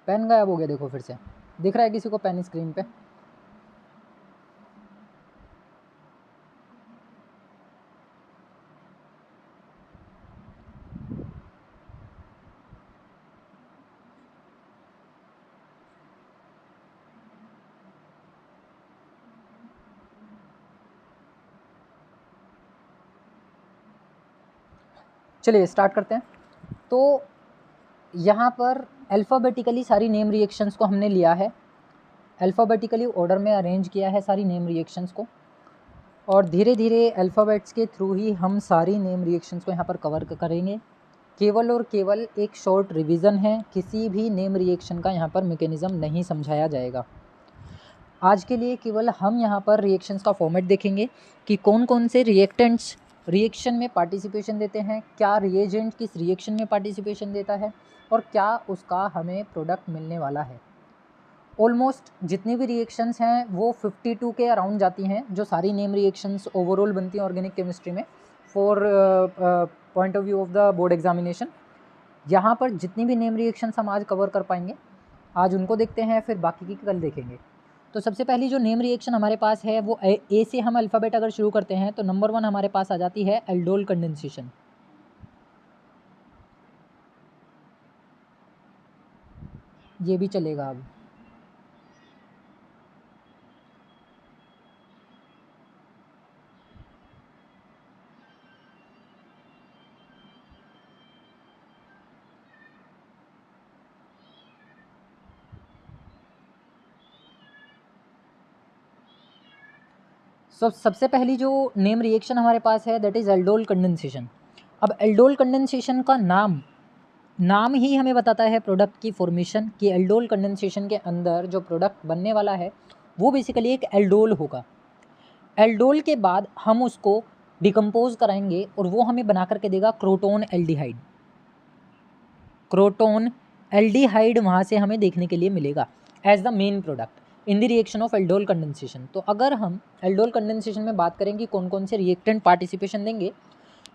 Pen गायब हो गया, देखो फिर से दिख रहा है किसी को पेन स्क्रीन पे? चलिए स्टार्ट करते हैं। तो यहाँ पर अल्फ़ाबेटिकली सारी नेम रिएक्शंस को हमने लिया है, अल्फ़ाबेटिकली ऑर्डर में अरेंज किया है सारी नेम रिएक्शंस को, और धीरे धीरे अल्फ़ाबेट्स के थ्रू ही हम सारी नेम रिएक्शंस को यहाँ पर कवर करेंगे। केवल और केवल एक शॉर्ट रिवीजन है, किसी भी नेम रिएक्शन का यहाँ पर मैकेनिज़्म नहीं समझाया जाएगा। आज के लिए केवल हम यहाँ पर रिएक्शंस का फॉर्मेट देखेंगे कि कौन कौन से रिएक्टेंट्स रिएक्शन में पार्टिसिपेशन देते हैं, क्या रिएजेंट किस रिएक्शन में पार्टिसिपेशन देता है, और क्या उसका हमें प्रोडक्ट मिलने वाला है। ऑलमोस्ट जितनी भी रिएक्शंस हैं वो 52 के अराउंड जाती हैं, जो सारी नेम रिएक्शंस ओवरऑल बनती हैं ऑर्गेनिक केमिस्ट्री में for point of view of the board examination. यहाँ पर जितनी भी नेम रिएक्शंस हम आज कवर कर पाएंगे आज उनको देखते हैं, फिर बाकी की कल देखेंगे। तो सबसे पहली जो नेम रिएक्शन हमारे पास है वो ए से हम अल्फ़ाबेट अगर शुरू करते हैं तो नंबर 1 हमारे पास आ जाती है एल्डोल कंडेंसेशन। ये भी चलेगा अब। सबसे पहली जो नेम रिएक्शन हमारे पास है दैट इज़ एल्डोल कंडेंसेशन। अब एल्डोल कंडेंसेशन का नाम ही हमें बताता है प्रोडक्ट की फॉर्मेशन, कि एल्डोल कंडेंसेशन के अंदर जो प्रोडक्ट बनने वाला है वो बेसिकली एक एल्डोल होगा। एल्डोल के बाद हम उसको डिकम्पोज कराएंगे और वो हमें बना करके देगा क्रोटोन एल्डिहाइड। क्रोटोन एल्डिहाइड वहाँ से हमें देखने के लिए मिलेगा as the main product in the reaction of aldol condensation. तो अगर हम एल्डोल कंडेंसेशन में बात करें कि कौन कौन से रिएक्टेंट पार्टिसिपेशन देंगे,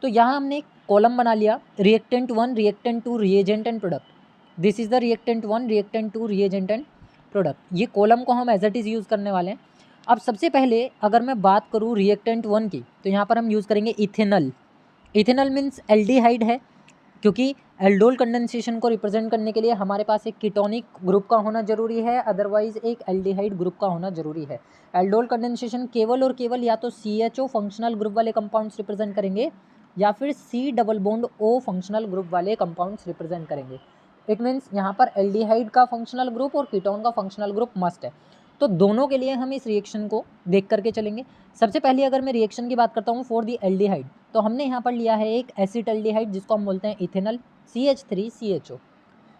तो यहाँ हमने एक कॉलम बना लिया, reactant 1, reactant 2, reagent and product. This is the reactant 1, reactant 2, reagent and product. ये कॉलम को हम एज इट इज़ यूज़ करने वाले हैं। अब सबसे पहले अगर मैं बात करूँ रिएक्टेंट 1 की, तो यहाँ पर हम यूज़ करेंगे इथेनल। इथेनल मीन्स एल्डिहाइड है, क्योंकि एल्डोल कंडेंसेशन को रिप्रेजेंट करने के लिए हमारे पास एक कीटोनिक ग्रुप का होना जरूरी है, अदरवाइज एक एल्डिहाइड ग्रुप का होना जरूरी है। एल्डोल कंडेंसेशन केवल और केवल या तो CHO फंक्शनल ग्रुप वाले कंपाउंड्स रिप्रेजेंट करेंगे या फिर C double bond O functional group वाले कंपाउंड्स रिप्रेजेंट करेंगे। इट मीन्स यहाँ पर एल्डिहाइड का फंक्शनल ग्रुप और कीटोन का फंक्शनल ग्रुप मस्ट है। तो दोनों के लिए हम इस रिएक्शन को देख करके चलेंगे। सबसे पहले अगर मैं रिएक्शन की बात करता हूँ फॉर दी एल्डिहाइड, तो हमने यहाँ पर लिया है एक एसिटल्डिहाइड जिसको हम बोलते हैं इथेनल, CH3CHO।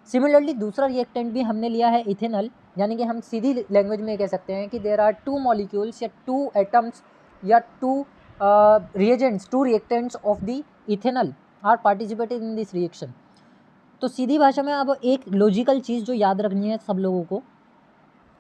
सिमिलरली दूसरा रिएक्टेंट भी हमने लिया है इथेनल, यानी कि हम सीधी लैंग्वेज में कह सकते हैं कि देयर आर 2 मॉलिक्यूल्स या 2 एटम्स या 2 reagents, 2 reactants of the ethanal are participated in this reaction. तो सीधी भाषा में अब एक लॉजिकल चीज़ जो याद रखनी है सब लोगों को,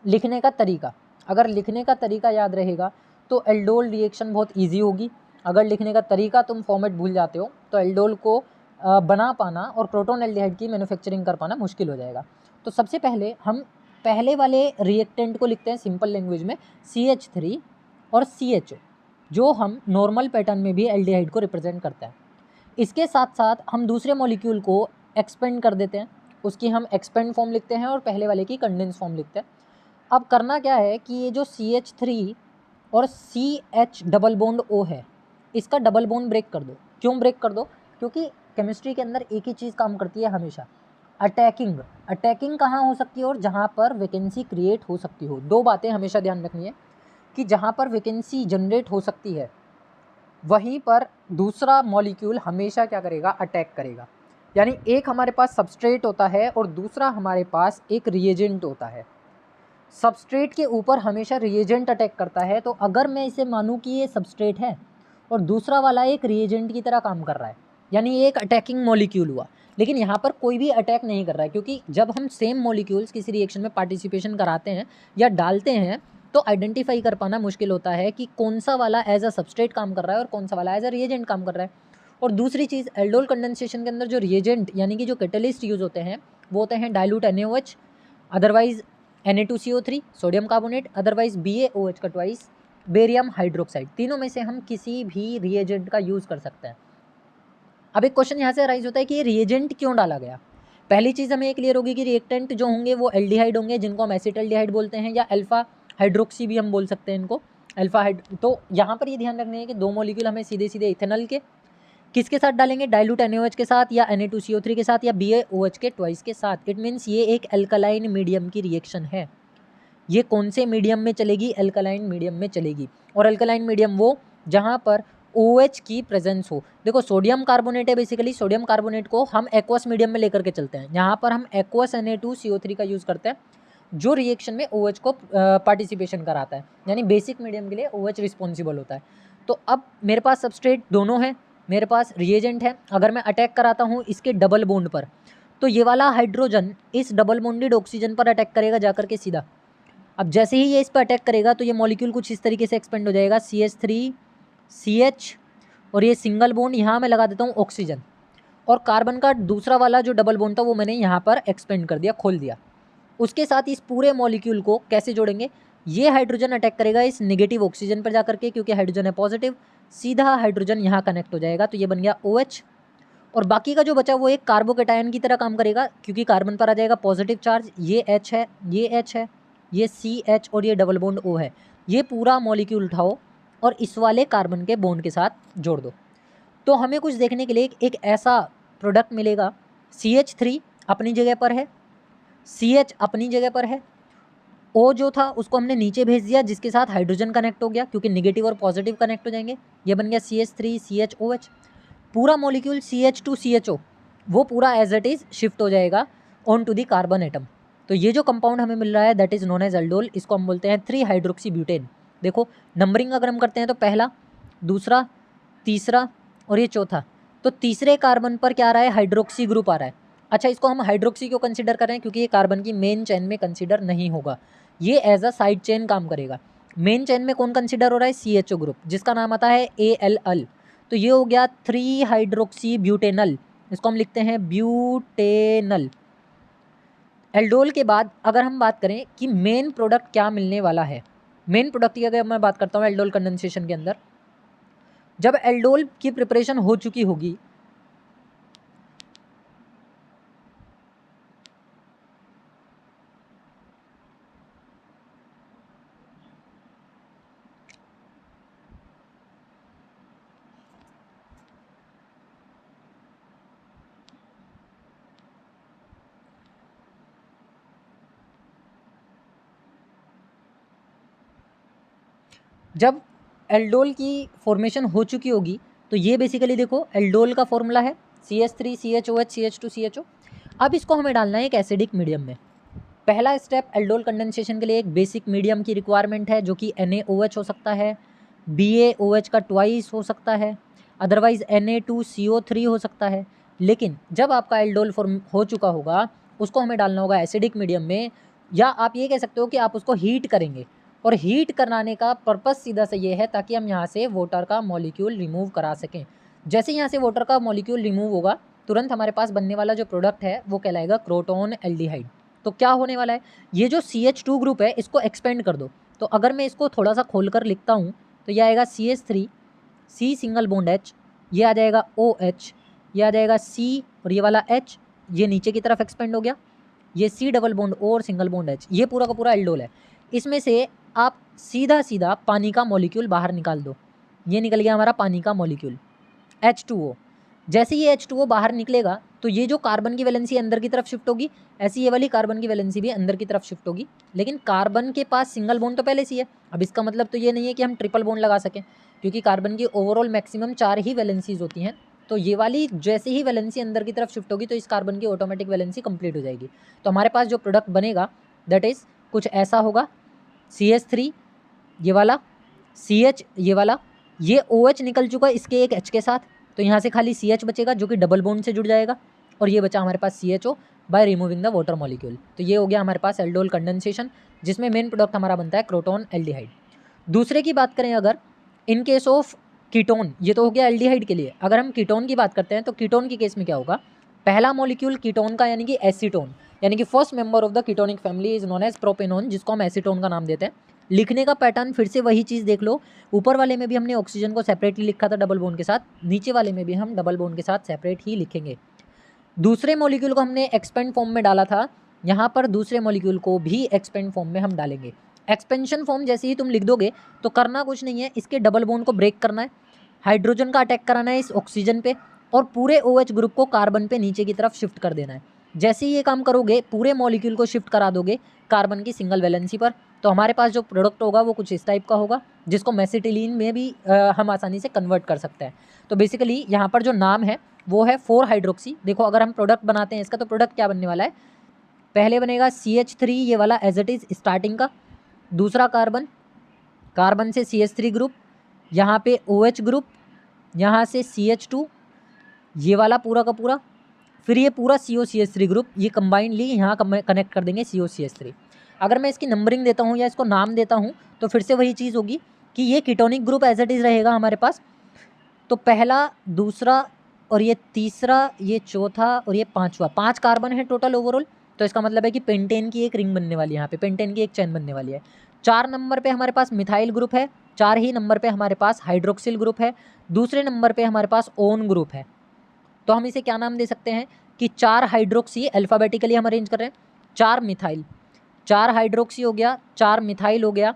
लिखने का तरीका। अगर लिखने का तरीका याद रहेगा तो एल्डोल रिएक्शन बहुत ईजी होगी। अगर लिखने का तरीका तुम फॉर्मेट भूल जाते हो तो एल्डोल को बना पाना और प्रोटोन एल्डिहाइड की मैन्युफैक्चरिंग कर पाना मुश्किल हो जाएगा। तो सबसे पहले हम पहले वाले रिएक्टेंट को लिखते हैं सिंपल लैंग्वेज में CH3 और CHO, जो हम नॉर्मल पैटर्न में भी एल्डिहाइड को रिप्रेजेंट करता है। इसके साथ साथ हम दूसरे मॉलिक्यूल को एक्सपेंड कर देते हैं, उसकी हम एक्सपेंड फॉर्म लिखते हैं और पहले वाले की कंडेंस फॉर्म लिखते हैं। अब करना क्या है कि ये जो CH3 और CH डबल बॉन्ड O है, इसका डबल बॉन्ड ब्रेक कर दो। क्यों ब्रेक कर दो? क्योंकि केमिस्ट्री के अंदर एक ही चीज़ काम करती है हमेशा, अटैकिंग। अटैकिंग कहाँ हो सकती है और जहाँ पर वैकेंसी क्रिएट हो सकती हो। दो बातें हमेशा ध्यान रखनी है कि जहाँ पर वैकेंसी जनरेट हो सकती है वहीं पर दूसरा मॉलिक्यूल हमेशा क्या करेगा? अटैक करेगा। यानी एक हमारे पास सबस्ट्रेट होता है और दूसरा हमारे पास एक रिएजेंट होता है। सबस्ट्रेट के ऊपर हमेशा रिएजेंट अटैक करता है। तो अगर मैं इसे मानूं कि ये सबस्ट्रेट है और दूसरा वाला एक रिएजेंट की तरह काम कर रहा है, यानी एक अटैकिंग मॉलिक्यूल हुआ। लेकिन यहाँ पर कोई भी अटैक नहीं कर रहा है, क्योंकि जब हम सेम मॉलिक्यूल्स किसी रिएक्शन में पार्टिसिपेशन कराते हैं या डालते हैं तो आइडेंटिफाई कर पाना मुश्किल होता है कि कौन सा वाला एज अ सबस्ट्रेट काम कर रहा है और कौन सा वाला एज अ रिएजेंट काम कर रहा है। और दूसरी चीज़, एल्डोल कंडेंसेशन के अंदर जो रिएजेंट यानी कि जो कैटलिस्ट यूज़ होते हैं वो होते हैं dilute NaOH, otherwise Na2CO3 sodium carbonate, otherwise BaOH का ट्वाइस बेरियम हाइड्रोक्साइड। तीनों में से हम किसी भी रिएजेंट का यूज़ कर सकते हैं। अब एक क्वेश्चन यहाँ से अराइज होता है कि ये रिएजेंट क्यों डाला गया। पहली चीज़ हमें ये क्लियर होगी कि रिएक्टेंट जो होंगे वो एल्डिहाइड होंगे, जिनको हम एसिटाल्डिहाइड बोलते हैं, या अल्फा हाइड्रोक्सी भी हम बोल सकते हैं इनको, अल्फा हाइड। तो यहाँ पर ये ध्यान रखना है कि दो मॉलिक्यूल हमें सीधे सीधे इथेनॉल के किसके साथ डालेंगे, डाइल्यूट NaOH के साथ, या Na2CO3 के साथ, या BaOH के ट्वाइस के साथ। इट मीन्स ये एक एल्कलाइन मीडियम की रिएक्शन है। ये कौन से मीडियम में चलेगी, एल्कलाइन मीडियम में चलेगी। और एल्कलाइन मीडियम वो जहाँ पर OH की प्रेजेंस हो। देखो सोडियम कार्बोनेट है, बेसिकली सोडियम कार्बोनेट को हम एक्वस मीडियम में लेकर के चलते हैं। यहाँ पर हम एक्वस Na2CO3 का यूज़ करते हैं, जो रिएक्शन में OH को पार्टिसिपेशन कराता है, यानी बेसिक मीडियम के लिए OH रिस्पॉन्सिबल होता है। तो अब मेरे पास सबस्ट्रेट दोनों है, मेरे पास रिएजेंट है। अगर मैं अटैक कराता हूँ इसके डबल बॉन्ड पर, तो ये वाला हाइड्रोजन इस डबल बॉन्डेड ऑक्सीजन पर अटैक करेगा जाकर के सीधा। अब जैसे ही ये इस पर अटैक करेगा तो ये मॉलिक्यूल कुछ इस तरीके से एक्सपेंड हो जाएगा, CH3CH, और ये सिंगल बॉन्ड यहाँ मैं लगा देता हूँ ऑक्सीजन, और कार्बन का दूसरा वाला जो डबल बॉन्ड था वो मैंने यहाँ पर एक्सपेंड कर दिया, खोल दिया। उसके साथ इस पूरे मॉलिक्यूल को कैसे जोड़ेंगे, ये हाइड्रोजन अटैक करेगा इस नेगेटिव ऑक्सीजन पर जाकर के, क्योंकि हाइड्रोजन है पॉजिटिव, सीधा हाइड्रोजन यहाँ कनेक्ट हो जाएगा, तो ये बन गया OH। और बाकी का जो बचा वो एक कार्बोकेटायन की तरह काम करेगा, क्योंकि कार्बन पर आ जाएगा पॉजिटिव चार्ज, ये H है, ये H है, ये CH, और ये डबल बॉन्ड O है। ये पूरा मॉलिक्यूल उठाओ और इस वाले कार्बन के बॉन्ड के साथ जोड़ दो, तो हमें कुछ देखने के लिए एक ऐसा प्रोडक्ट मिलेगा। CH3 अपनी जगह पर है, CH अपनी जगह पर है, O जो था उसको हमने नीचे भेज दिया, जिसके साथ हाइड्रोजन कनेक्ट हो गया, क्योंकि निगेटिव और पॉजिटिव कनेक्ट हो जाएंगे। ये बन गया CH3 CHOH। पूरा मॉलिक्यूल CH2CHO वो पूरा एज इट इज़ शिफ्ट हो जाएगा on to the carbon atom. तो ये जो कंपाउंड हमें मिल रहा है that is known as aldol. इसको हम बोलते हैं 3 हाइड्रोक्सी ब्यूटेन। देखो नंबरिंग अगर हम करते हैं तो पहला, दूसरा, तीसरा और ये चौथा। तो तीसरे कार्बन पर क्या आ रहा है, हाइड्रोक्सी ग्रुप आ रहा है। अच्छा, इसको हम हाइड्रोक्सी क्यों कंसिडर कर रहे हैं, क्योंकि ये कार्बन की मेन चेन में कंसिडर नहीं होगा, ये एज अ साइड चेन काम करेगा। मेन चेन में कौन कंसिडर हो रहा है, CHO ग्रुप, जिसका नाम आता है ALL। तो ये हो गया 3 हाइड्रोक्सी ब्यूटेनल, इसको हम लिखते हैं ब्यूटेनल। एल्डोल के बाद अगर हम बात करें कि मेन प्रोडक्ट क्या मिलने वाला है, मेन प्रोडक्ट की अगर मैं बात करता हूँ एल्डोल कंडेंसेशन के अंदर, जब एल्डोल की प्रिपरेशन हो चुकी होगी, जब एल्डोल की फॉर्मेशन हो चुकी होगी, तो ये बेसिकली देखो एल्डोल का फॉर्मूला है CH3 CHOH CH2 CHO। अब इसको हमें डालना है एक एसिडिक मीडियम में। पहला स्टेप एल्डोल कंडेंसेशन के लिए एक बेसिक मीडियम की रिक्वायरमेंट है, जो कि NaOH हो सकता है, BaOH का ट्वाइस हो सकता है, अदरवाइज Na2CO3 हो सकता है। लेकिन जब आपका एल्डोल फॉर्म हो चुका होगा उसको हमें डालना होगा एसिडिक मीडियम में, या आप ये कह सकते हो कि आप उसको हीट करेंगे। और हीट कराने का पर्पस सीधा से ये है ताकि हम यहाँ से वाटर का मॉलिक्यूल रिमूव करा सकें। जैसे यहाँ से वाटर का मॉलिक्यूल रिमूव होगा तुरंत हमारे पास बनने वाला जो प्रोडक्ट है वो कहलाएगा क्रोटोन एल्डिहाइड। तो क्या होने वाला है, ये जो CH2 ग्रुप है इसको एक्सपेंड कर दो। तो अगर मैं इसको थोड़ा सा खोलकर लिखता हूँ तो ये आएगा CH3 C single bond H, ये आ जाएगा OH, ये आ जाएगा C, और ये वाला H ये नीचे की तरफ एक्सपेंड हो गया, ये C डबल बॉन्ड O और सिंगल बॉन्ड H, ये पूरा का पूरा एल्डोल है। इसमें से आप सीधा सीधा पानी का मॉलिक्यूल बाहर निकाल दो, ये निकल गया हमारा पानी का मॉलिक्यूल H2O। जैसे ये H2O बाहर निकलेगा तो ये जो कार्बन की वैलेंसी अंदर की तरफ शिफ्ट होगी, ऐसी ये वाली कार्बन की वैलेंसी भी अंदर की तरफ शिफ्ट होगी। लेकिन कार्बन के पास सिंगल बॉन्ड तो पहले से ही है। अब इसका मतलब तो ये नहीं है कि हम ट्रिपल बॉन्ड लगा सकें, क्योंकि कार्बन की ओवरऑल मैक्सिमम 4 ही वैलेंसीज होती हैं। तो ये वाली जैसे ही वैलेंसी अंदर की तरफ शिफ्ट होगी तो इस कार्बन की ऑटोमेटिक वैलेंसी कंप्लीट हो जाएगी। तो हमारे पास जो प्रोडक्ट बनेगा दैट इज़ कुछ ऐसा होगा, CH3 ये वाला, CH ये वाला, ये OH निकल चुका है इसके एक H के साथ, तो यहाँ से खाली CH बचेगा जो कि डबल बॉन्ड से जुड़ जाएगा, और ये बचा हमारे पास CHO by removing the water molecule. तो ये हो गया हमारे पास एल्डोल कंडेंसेशन, जिसमें मेन प्रोडक्ट हमारा बनता है क्रोटोन एल्डिहाइड। दूसरे की बात करें अगर, इन केस ऑफ कीटोन, ये तो हो गया एल्डिहाइड के लिए। अगर हम कीटोन की बात करते हैं तो कीटोन के केस में क्या होगा, पहला मॉलिक्यूल कीटोन का यानी कि एसीटोन, यानी कि first member of the ketonic family is known as propanone, जिसको हम एसीटोन का नाम देते हैं। लिखने का पैटर्न फिर से वही चीज़ देख लो, ऊपर वाले में भी हमने ऑक्सीजन को सेपरेटली लिखा था डबल बॉन्ड के साथ, नीचे वाले में भी हम डबल बॉन्ड के साथ सेपरेट ही लिखेंगे। दूसरे मॉलिक्यूल को हमने एक्सपेंड फॉर्म में डाला था, यहाँ पर दूसरे मॉलिक्यूल को भी एक्सपेंड फॉर्म में हम डालेंगे। एक्सपेंशन फॉर्म जैसे ही तुम लिख दोगे तो करना कुछ नहीं है, इसके डबल बॉन्ड को ब्रेक करना है, हाइड्रोजन का अटैक कराना है इस ऑक्सीजन पे और पूरे OH ग्रुप को कार्बन पे नीचे की तरफ शिफ्ट कर देना है। जैसे ही ये काम करोगे पूरे मॉलिक्यूल को शिफ्ट करा दोगे कार्बन की सिंगल वैलेंसी पर, तो हमारे पास जो प्रोडक्ट होगा वो कुछ इस टाइप का होगा, जिसको मेसिटिलीन में भी हम आसानी से कन्वर्ट कर सकते हैं। तो बेसिकली यहाँ पर जो नाम है वो है 4 हाइड्रोक्सी। देखो अगर हम प्रोडक्ट बनाते हैं इसका, तो प्रोडक्ट क्या बनने वाला है, पहले बनेगा CH3 ये वाला एज इट इज़ स्टार्टिंग का, दूसरा कार्बन, कार्बन से CH3 ग्रुप, यहाँ पे OH ग्रुप, यहाँ से CH2 ये वाला पूरा का पूरा, फिर ये पूरा COCH3 ग्रुप, ये कंबाइंडली यहाँ कनेक्ट कर देंगे COCH3। अगर मैं इसकी नंबरिंग देता हूँ या इसको नाम देता हूँ तो फिर से वही चीज़ होगी कि ये ketonic group as it is रहेगा हमारे पास। तो पहला, दूसरा और ये तीसरा, ये चौथा और ये पांचवा, 5 कार्बन है टोटल ओवरऑल। तो इसका मतलब है कि पेंटेन की एक रिंग बनने वाली है, यहाँ पे पेंटेन की एक चैन बनने वाली है। 4 नंबर पे हमारे पास मिथाइल ग्रुप है, 4 ही नंबर पे हमारे पास हाइड्रोक्सिल ग्रुप है, दूसरे नंबर पे हमारे पास ओन ग्रुप है। तो हम इसे क्या नाम दे सकते हैं कि 4 हाइड्रोक्सी, अल्फ़ाबेटिकली हम अरेंज कर रहे हैं, 4 मिथाइल, 4 हाइड्रोक्सी हो गया, 4 मिथाइल हो गया,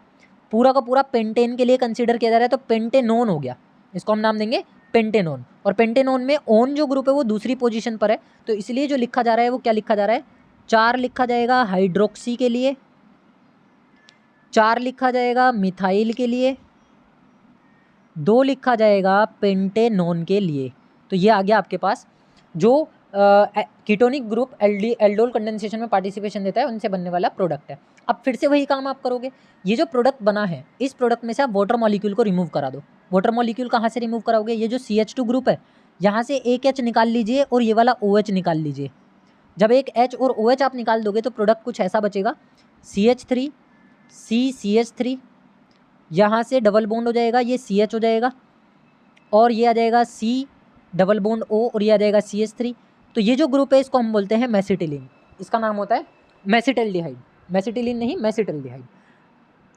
पूरा का पूरा पेंटेन के लिए कंसीडर किया जा रहा है, तो पेंटेनोन हो गया, इसको हम नाम देंगे पेंटेनोन। और पेंटेनोन में ओन जो ग्रुप है वो दूसरी पोजीशन पर है, तो इसलिए जो लिखा जा रहा है वो क्या लिखा जा रहा है, 4 लिखा जाएगा हाइड्रोक्सी के लिए, 4 लिखा जाएगा मिथाइल के लिए, 2 लिखा जाएगा पेंटेनोन के लिए। तो ये आ गया आपके पास जो कीटोनिक ग्रुप एल्डोल कंडेंसेशन में पार्टिसिपेशन देता है उनसे बनने वाला प्रोडक्ट है। अब फिर से वही काम आप करोगे, ये जो प्रोडक्ट बना है इस प्रोडक्ट में से आप वाटर मॉलिक्यूल को रिमूव करा दो। वाटर मॉलिक्यूल कहाँ से रिमूव कराओगे, ये जो CH2 ग्रुप है यहाँ से एक H निकाल लीजिए और ये वाला OH निकाल लीजिए। जब एक H और OH आप निकाल दोगे तो प्रोडक्ट कुछ ऐसा बचेगा, CH3 CH3, यहाँ से डबल बॉन्ड हो जाएगा, ये CH हो जाएगा और ये आ जाएगा C डबल बॉन्ड O और ये आ जाएगा CH3। तो ये जो ग्रुप है इसको हम बोलते हैं मेसिटिलीन, इसका नाम होता है मेसिटिल्डिहाइड, मेसिटिलीन नहीं मेसिटिल्डिहाइड।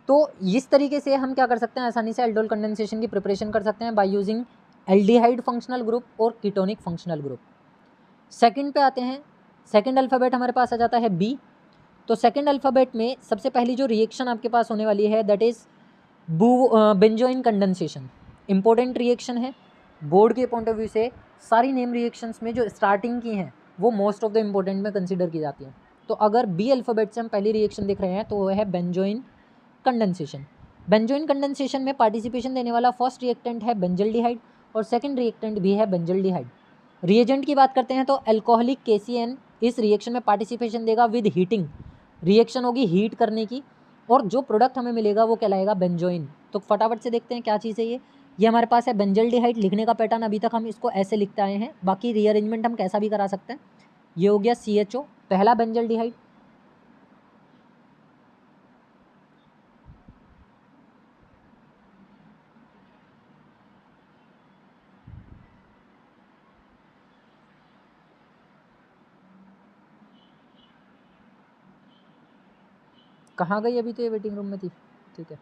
तो इस तरीके से हम क्या कर सकते हैं, आसानी से एल्डोल कंडेंसेशन की प्रिपरेशन कर सकते हैं by using aldehyde functional group और कीटोनिक फंक्शनल ग्रुप। सेकंड पे आते हैं, सेकंड अल्फ़ाबेट हमारे पास आ जाता है B। तो सेकंड अल्फ़ाबेट में सबसे पहली जो रिएक्शन आपके पास होने वाली है that is benzoin condensation. Important reaction है बोर्ड के पॉइंट ऑफ व्यू से, सारी नेम रिएक्शंस में जो स्टार्टिंग की हैं वो मोस्ट ऑफ द इम्पोर्टेंट में कंसीडर की जाती हैं। तो अगर B अल्फ़ाबेट से हम पहली रिएक्शन देख रहे हैं तो वो है बेंजोइन कंडेंसेशन। बेंजोइन कंडेंसेशन में पार्टिसिपेशन देने वाला फर्स्ट रिएक्टेंट है बेंजल्डिहाइड और सेकंड रिएक्टेंट भी है बेंजल्डिहाइड। रिएजेंट की बात करते हैं तो अल्कोहलिक KCN इस रिएक्शन में पार्टिसिपेशन देगा विद हीटिंग, रिएक्शन होगी हीट करने की और जो प्रोडक्ट हमें मिलेगा वो कहलाएगा बेंजोइन। तो फटाफट से देखते हैं क्या चीज़ है ये हमारे पास है बेंजल्डिहाइड। लिखने का पैटर्न अभी तक हम इसको ऐसे लिखते आए हैं, बाकी रीअरेंजमेंट हम कैसा भी करा सकते हैं। ये हो गया CHO पहला बेंजल्डिहाइड, कहाँ गई, अभी तो ये वेटिंग रूम में थी, ठीक है।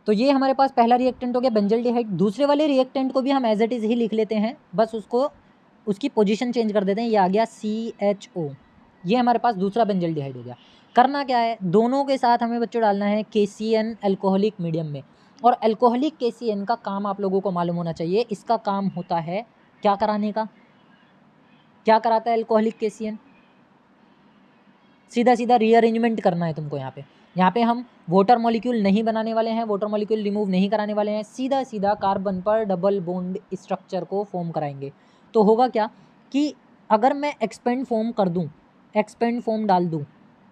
तो ये हमारे पास पहला रिएक्टेंट हो गया बेंजल्डिहाइड। दूसरे वाले रिएक्टेंट को भी हम एज इट इज़ ही लिख लेते हैं, बस उसको उसकी पोजीशन चेंज कर देते हैं। ये आ गया CHO, ये हमारे पास दूसरा बेंजल्डिहाइड हो गया। करना क्या है, दोनों के साथ हमें बच्चों डालना है KCN अल्कोहलिक मीडियम में। और अल्कोहलिक KCN का काम आप लोगों को मालूम होना चाहिए, इसका काम होता है क्या कराने का, क्या कराता है अल्कोहलिक KCN, सीधा सीधा रीअरेंजमेंट करना है तुमको। यहाँ पे हम वाटर मॉलिक्यूल नहीं बनाने वाले हैं, वाटर मॉलिक्यूल रिमूव नहीं कराने वाले हैं, सीधा सीधा कार्बन पर डबल बॉन्ड स्ट्रक्चर को फॉर्म कराएंगे। तो होगा क्या कि अगर मैं एक्सपेंड फॉर्म कर दूँ, एक्सपेंड फॉर्म डाल दूँ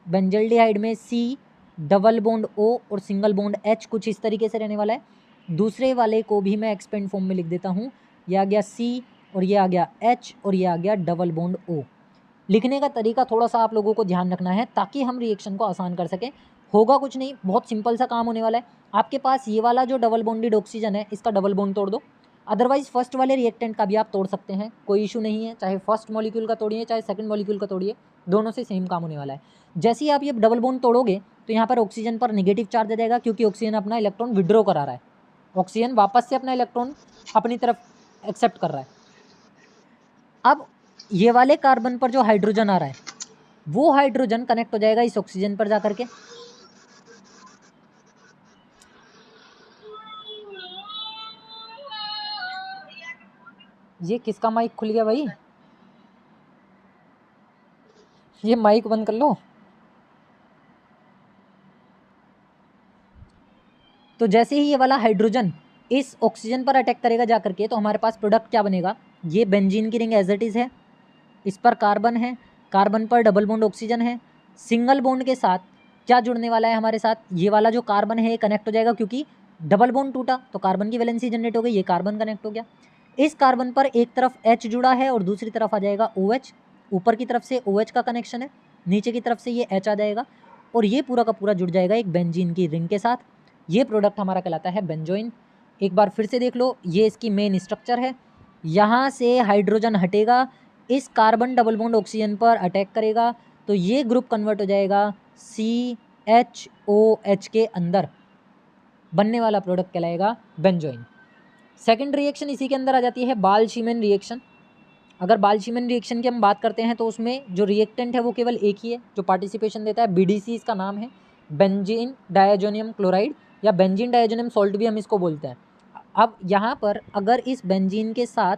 बेंजल्डिहाइड में C डबल बॉन्ड O और सिंगल बॉन्ड H, कुछ इस तरीके से रहने वाला है। दूसरे वाले को भी मैं एक्सपेंड फॉर्म में लिख देता हूँ, यह आ गया C और ये आ गया H और ये आ गया डबल बॉन्ड O। लिखने का तरीका थोड़ा सा आप लोगों को ध्यान रखना है ताकि हम रिएक्शन को आसान कर सकें। होगा कुछ नहीं, बहुत सिंपल सा काम होने वाला है। आपके पास ये वाला जो डबल बॉन्डेड ऑक्सीजन है इसका डबल बॉन्ड तोड़ दो, अदरवाइज फर्स्ट वाले रिएक्टेंट का भी आप तोड़ सकते हैं, कोई इशू नहीं है। चाहे फर्स्ट मॉलिक्यूल का तोड़िए चाहे सेकंड मॉलिक्यूल का तोड़िए, दोनों से सेम काम होने वाला है। जैसे ही आप ये डबल बॉन्ड तोड़ोगे तो यहाँ पर ऑक्सीजन पर नेगेटिव चार्ज आ जाएगा, क्योंकि ऑक्सीजन अपना इलेक्ट्रॉन विड्रॉ करा रहा है, ऑक्सीजन वापस से अपना इलेक्ट्रॉन अपनी तरफ एक्सेप्ट कर रहा है। अब ये वाले कार्बन पर जो हाइड्रोजन आ रहा है वो हाइड्रोजन कनेक्ट हो जाएगा इस ऑक्सीजन पर जाकर के। ये किसका माइक खुल गया भाई? ये माइक बंद कर लो। तो जैसे ही ये वाला हाइड्रोजन इस ऑक्सीजन पर अटैक करेगा जाकर के, तो हमारे पास प्रोडक्ट क्या बनेगा? ये बेंजीन की रिंग एज इट इज़ है, इस पर कार्बन है, कार्बन पर डबल बॉन्ड ऑक्सीजन है। सिंगल बॉन्ड के साथ क्या जुड़ने वाला है हमारे साथ? ये वाला जो कार्बन है ये कनेक्ट हो जाएगा, क्योंकि डबल बॉन्ड टूटा तो कार्बन की वैलेंसी जनरेट हो गई, ये कार्बन कनेक्ट हो गया। इस कार्बन पर एक तरफ H जुड़ा है और दूसरी तरफ आ जाएगा OH। ऊपर की तरफ से OH का कनेक्शन है, नीचे की तरफ से ये H आ जाएगा और ये पूरा का पूरा जुड़ जाएगा एक बेंजीन की रिंग के साथ। ये प्रोडक्ट हमारा कहलाता है बेंजोइन। एक बार फिर से देख लो, ये इसकी मेन स्ट्रक्चर है। यहाँ से हाइड्रोजन हटेगा, इस कार्बन डबल बॉन्ड ऑक्सीजन पर अटैक करेगा तो ये ग्रुप कन्वर्ट हो जाएगा CHOH के अंदर, बनने वाला प्रोडक्ट कहलाएगा बेंजोइन। सेकंड रिएक्शन इसी के अंदर आ जाती है बाल-शीमेन रिएक्शन। अगर बाल-शीमेन रिएक्शन की हम बात करते हैं तो उसमें जो रिएक्टेंट है वो केवल एक ही है जो पार्टिसिपेशन देता है, BDC इसका नाम है, बेंजीन डायजोनियम क्लोराइड या बेंजीन डायजोनियम सॉल्ट भी हम इसको बोलते हैं। अब यहाँ पर अगर इस बेंजीन के साथ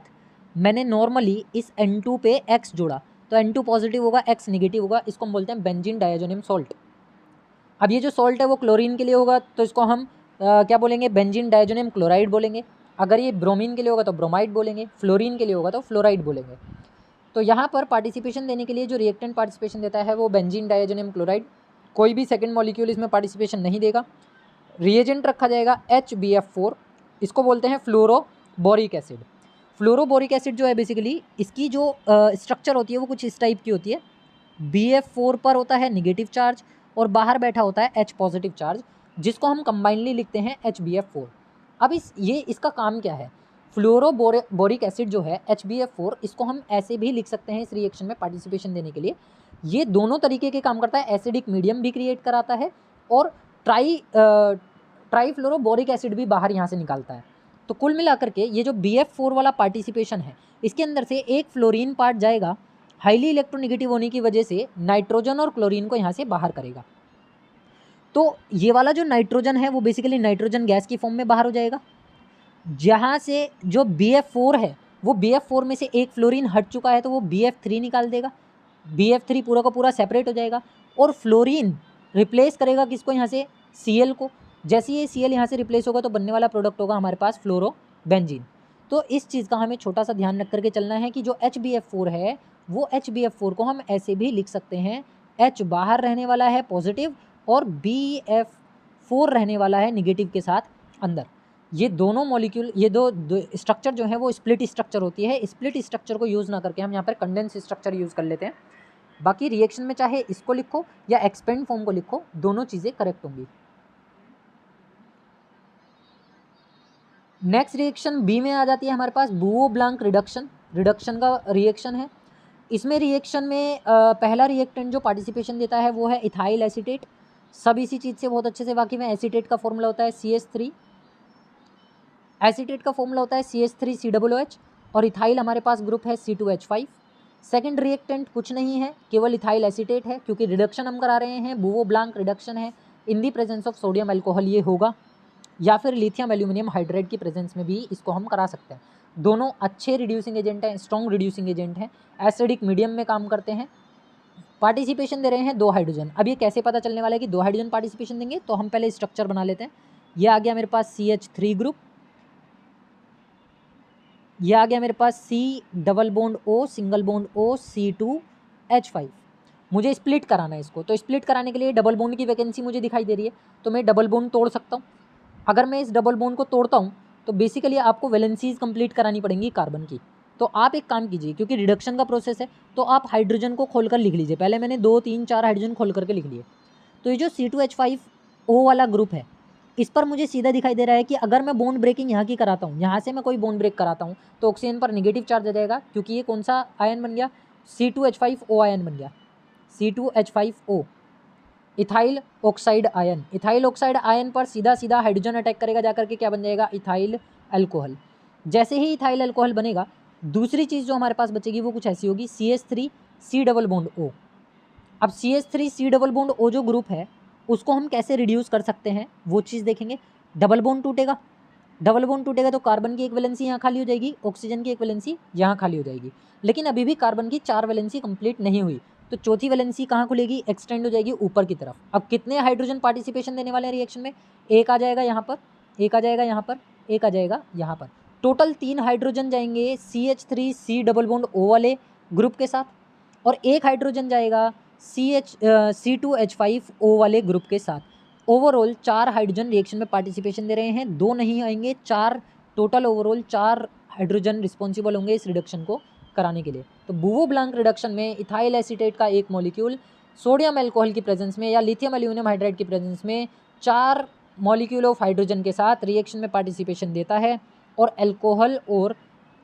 मैंने नॉर्मली इस N2 पे X जोड़ा तो N2 पॉजिटिव होगा, X नेगेटिव होगा, इसको हम बोलते हैं बेंजीन डायजोनियम सॉल्ट। अब ये जो सॉल्ट है वो क्लोरीन के लिए होगा तो इसको हम क्या बोलेंगे? बेंजीन डायजोनियम क्लोराइड बोलेंगे। अगर ये ब्रोमीन के लिए होगा तो ब्रोमाइड बोलेंगे, फ्लोरीन के लिए होगा तो फ्लोराइड बोलेंगे। तो यहाँ पर पार्टिसिपेशन देने के लिए जो रिएक्टेंट पार्टिसिपेशन देता है वो बेंजीन डायजोनियम क्लोराइड, कोई भी सेकंड मॉलिक्यूल इसमें पार्टिसिपेशन नहीं देगा। रिएजेंट रखा जाएगा HBF4, इसको बोलते हैं फ्लोरोबोरिक एसिड। फ्लोरोबोरिक एसिड जो है बेसिकली इसकी जो स्ट्रक्चर होती है वो कुछ इस टाइप की होती है। BF4 पर होता है नेगेटिव चार्ज और बाहर बैठा होता है H पॉजिटिव चार्ज, जिसको हम कंबाइनली लिखते हैं HBF4। अब इसका काम क्या है? फ्लोरोबोरिक एसिड जो है HBF4, इसको हम ऐसे भी लिख सकते हैं इस रिएक्शन में पार्टिसिपेशन देने के लिए। ये दोनों तरीके के काम करता है, एसिडिक मीडियम भी क्रिएट कराता है और ट्राईफ्लोरोबोरिक एसिड भी बाहर यहाँ से निकालता है। तो कुल मिलाकर के ये जो BF4 वाला पार्टिसिपेशन है इसके अंदर से एक फ्लोरीन पार्ट जाएगा, हाईली इलेक्ट्रोनेगेटिव होने की वजह से नाइट्रोजन और क्लोरीन को यहाँ से बाहर करेगा। तो ये वाला जो नाइट्रोजन है वो बेसिकली नाइट्रोजन गैस की फॉर्म में बाहर हो जाएगा। जहाँ से जो BF4 है वो BF4 में से एक फ्लोरीन हट चुका है तो वो BF3 निकाल देगा, BF3 पूरा का पूरा सेपरेट हो जाएगा और फ्लोरीन रिप्लेस करेगा किसको? यहाँ से Cl को। जैसे ये Cl यहाँ से रिप्लेस होगा तो बनने वाला प्रोडक्ट होगा हमारे पास फ्लोरोबेंजीन। तो इस चीज़ का हमें छोटा सा ध्यान रख करके चलना है कि जो HBF4 है वो HBF4 को हम ऐसे भी लिख सकते हैं, H बाहर रहने वाला है पॉजिटिव और BF4 रहने वाला है निगेटिव के साथ अंदर। ये दोनों मॉलिक्यूल, ये दो स्ट्रक्चर जो है वो स्प्लिट स्ट्रक्चर होती है। स्प्लिट स्ट्रक्चर को यूज़ ना करके हम यहाँ पर कंडेंस स्ट्रक्चर यूज़ कर लेते हैं। बाकी रिएक्शन में चाहे इसको लिखो या एक्सपेंड फॉर्म को लिखो, दोनों चीज़ें करेक्ट होंगी। नेक्स्ट रिएक्शन बी में आ जाती है हमारे पास बुओ ब्लांक रिडक्शन का रिएक्शन है। इसमें रिएक्शन में पहला रिएक्टेंट जो पार्टिसिपेशन देता है वो है इथाइल एसीटेट। सब इसी चीज़ से बहुत अच्छे से वाकिफ हैं। एसीटेट का फॉर्मूला होता है CH3, एसीटेट का फॉर्मूला होता है CH3COOH और इथाइल हमारे पास ग्रुप है C2H5। सेकंड रिएक्टेंट कुछ नहीं है, केवल इथाइल एसीटेट है, क्योंकि रिडक्शन हम करा रहे हैं, बुओ ब्लांक रिडक्शन है, in the presence of sodium alcohol ये होगा, या फिर लिथियम एल्यूमिनियम हाइड्राइड की प्रेजेंस में भी इसको हम करा सकते हैं। दोनों अच्छे रिड्यूसिंग एजेंट हैं, स्ट्रॉन्ग रिड्यूसिंग एजेंट हैं, एसिडिक मीडियम में काम करते हैं। पार्टिसिपेशन दे रहे हैं 2 हाइड्रोजन। अब ये कैसे पता चलने वाला है कि 2 हाइड्रोजन पार्टिसिपेशन देंगे? तो हम पहले स्ट्रक्चर बना लेते हैं। ये आ गया मेरे पास CH3 ग्रुप, ये आ गया मेरे पास C double bond O single bond O C2H5। मुझे स्प्लिट कराना है इसको, तो स्प्लिट कराने के लिए डबल बॉन्ड की वैकेंसी मुझे दिखाई दे रही है, तो मैं डबल बॉन्ड तोड़ सकता हूँ। अगर मैं इस डबल बॉन्ड को तोड़ता हूँ तो बेसिकली आपको वैलेंसीज कंप्लीट करानी पड़ेंगी कार्बन की। तो आप एक काम कीजिए, क्योंकि रिडक्शन का प्रोसेस है तो आप हाइड्रोजन को खोलकर लिख लीजिए। पहले मैंने 2 3 4 हाइड्रोजन खोल करके लिख लिए। तो ये जो C2H5O वाला ग्रुप है, इस पर मुझे सीधा दिखाई दे रहा है कि अगर मैं बॉन्ड ब्रेकिंग यहाँ की कराता हूँ, यहाँ से मैं कोई बॉन्ड ब्रेक कराता हूँ तो ऑक्सीजन पर नेगेटिव चार्ज आ जाएगा, क्योंकि ये कौन सा आयन बन गया, C2H5O आयन बन गया, C2H5O ethyl oxide ion. Ethyl oxide ion पर सीधा सीधा हाइड्रोजन अटैक करेगा, जाकर के क्या बन जाएगा, इथाइल अल्कोहल। जैसे ही इथाइल अल्कोहल बनेगा, दूसरी चीज़ जो हमारे पास बचेगी वो कुछ ऐसी होगी, CH3C डबल बॉन्ड O। अब CH3C डबल बॉन्ड O जो ग्रुप है उसको हम कैसे रिड्यूस कर सकते हैं वो चीज़ देखेंगे। डबल बॉन्ड टूटेगा, डबल बॉन्ड टूटेगा तो कार्बन की एक वैलेंसी यहाँ खाली हो जाएगी, ऑक्सीजन की एक वैलेंसी यहाँ खाली हो जाएगी, लेकिन अभी भी कार्बन की 4 वैलेंसी कंप्लीट नहीं हुई, तो चौथी वैलेंसी कहाँ खुलेगी, एक्सटेंड हो जाएगी ऊपर की तरफ। अब कितने हाइड्रोजन पार्टिसिपेशन देने वाले हैं रिएक्शन में, एक आ जाएगा यहाँ पर, एक आ जाएगा यहाँ पर, एक आ जाएगा यहाँ पर, टोटल 3 हाइड्रोजन जाएंगे CH3C डबल बॉन्ड O वाले ग्रुप के साथ, और एक हाइड्रोजन जाएगा C2H5O वाले ग्रुप के साथ। ओवरऑल 4 हाइड्रोजन रिएक्शन में पार्टिसिपेशन दे रहे हैं, 2 नहीं आएंगे, 4 टोटल, ओवरऑल 4 हाइड्रोजन रिस्पॉन्सिबल होंगे इस रिडक्शन को कराने के लिए। तो बुवो ब्लांक रिडक्शन में इथाइल एसीटेट का एक मॉलिक्यूल सोडियम अल्कोहल की प्रेजेंस में या लिथियम एल्यूमिनियम हाइड्राइड की प्रेजेंस में 4 मॉलिक्यूल ऑफ हाइड्रोजन के साथ रिएक्शन में पार्टिसिपेशन देता है, और अल्कोहल और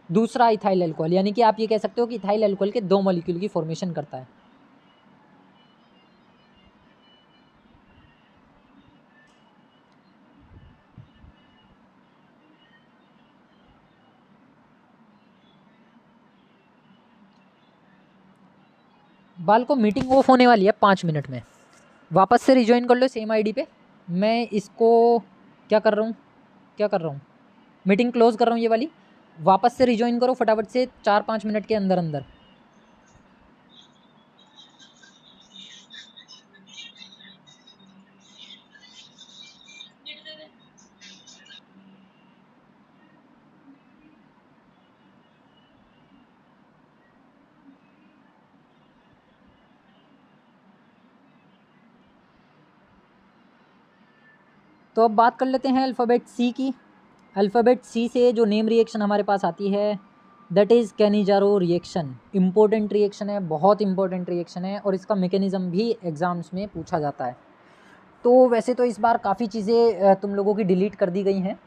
दूसरा इथाइल अल्कोहल, यानी कि आप ये कह सकते हो कि इथाइल अल्कोहल के 2 मॉलिक्यूल की फॉर्मेशन करता है। बाल को मीटिंग ऑफ होने वाली है 5 मिनट में, वापस से रिज्वाइन कर लो सेम आईडी पे। मैं इसको क्या कर रहा हूँ, क्या कर रहा हूँ, मीटिंग क्लोज कर रहा हूँ ये वाली, वापस से रिज्वाइन करो फटाफट से 4-5 मिनट के अंदर अंदर। तो अब बात कर लेते हैं अल्फ़ाबेट सी की। अल्फ़ाबेट सी से जो नेम रिएक्शन हमारे पास आती है that is Cannizzaro reaction. Important reaction है, बहुत इंपॉर्टेंट रिएक्शन है, और इसका मैकेनिज़्म भी एग्ज़ाम्स में पूछा जाता है। तो वैसे तो इस बार काफ़ी चीज़ें तुम लोगों की डिलीट कर दी गई हैं,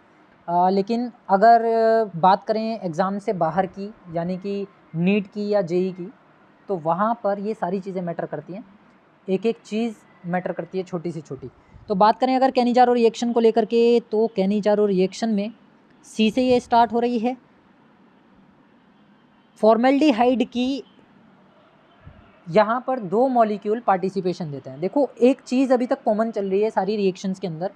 लेकिन अगर बात करें एग्ज़ाम से बाहर की, यानी कि नीट की या जेई की, तो वहाँ पर ये सारी चीज़ें मैटर करती हैं, एक एक चीज़ मैटर करती है, छोटी से छोटी। तो बात करें अगर कैनिजारो रिएक्शन को लेकर के, तो कैनिजारो रिएक्शन में सी से ये स्टार्ट हो रही है। फॉर्मेल्डिहाइड की यहाँ पर 2 मॉलिक्यूल पार्टिसिपेशन देते हैं। देखो एक चीज़ अभी तक कॉमन चल रही है सारी रिएक्शंस के अंदर,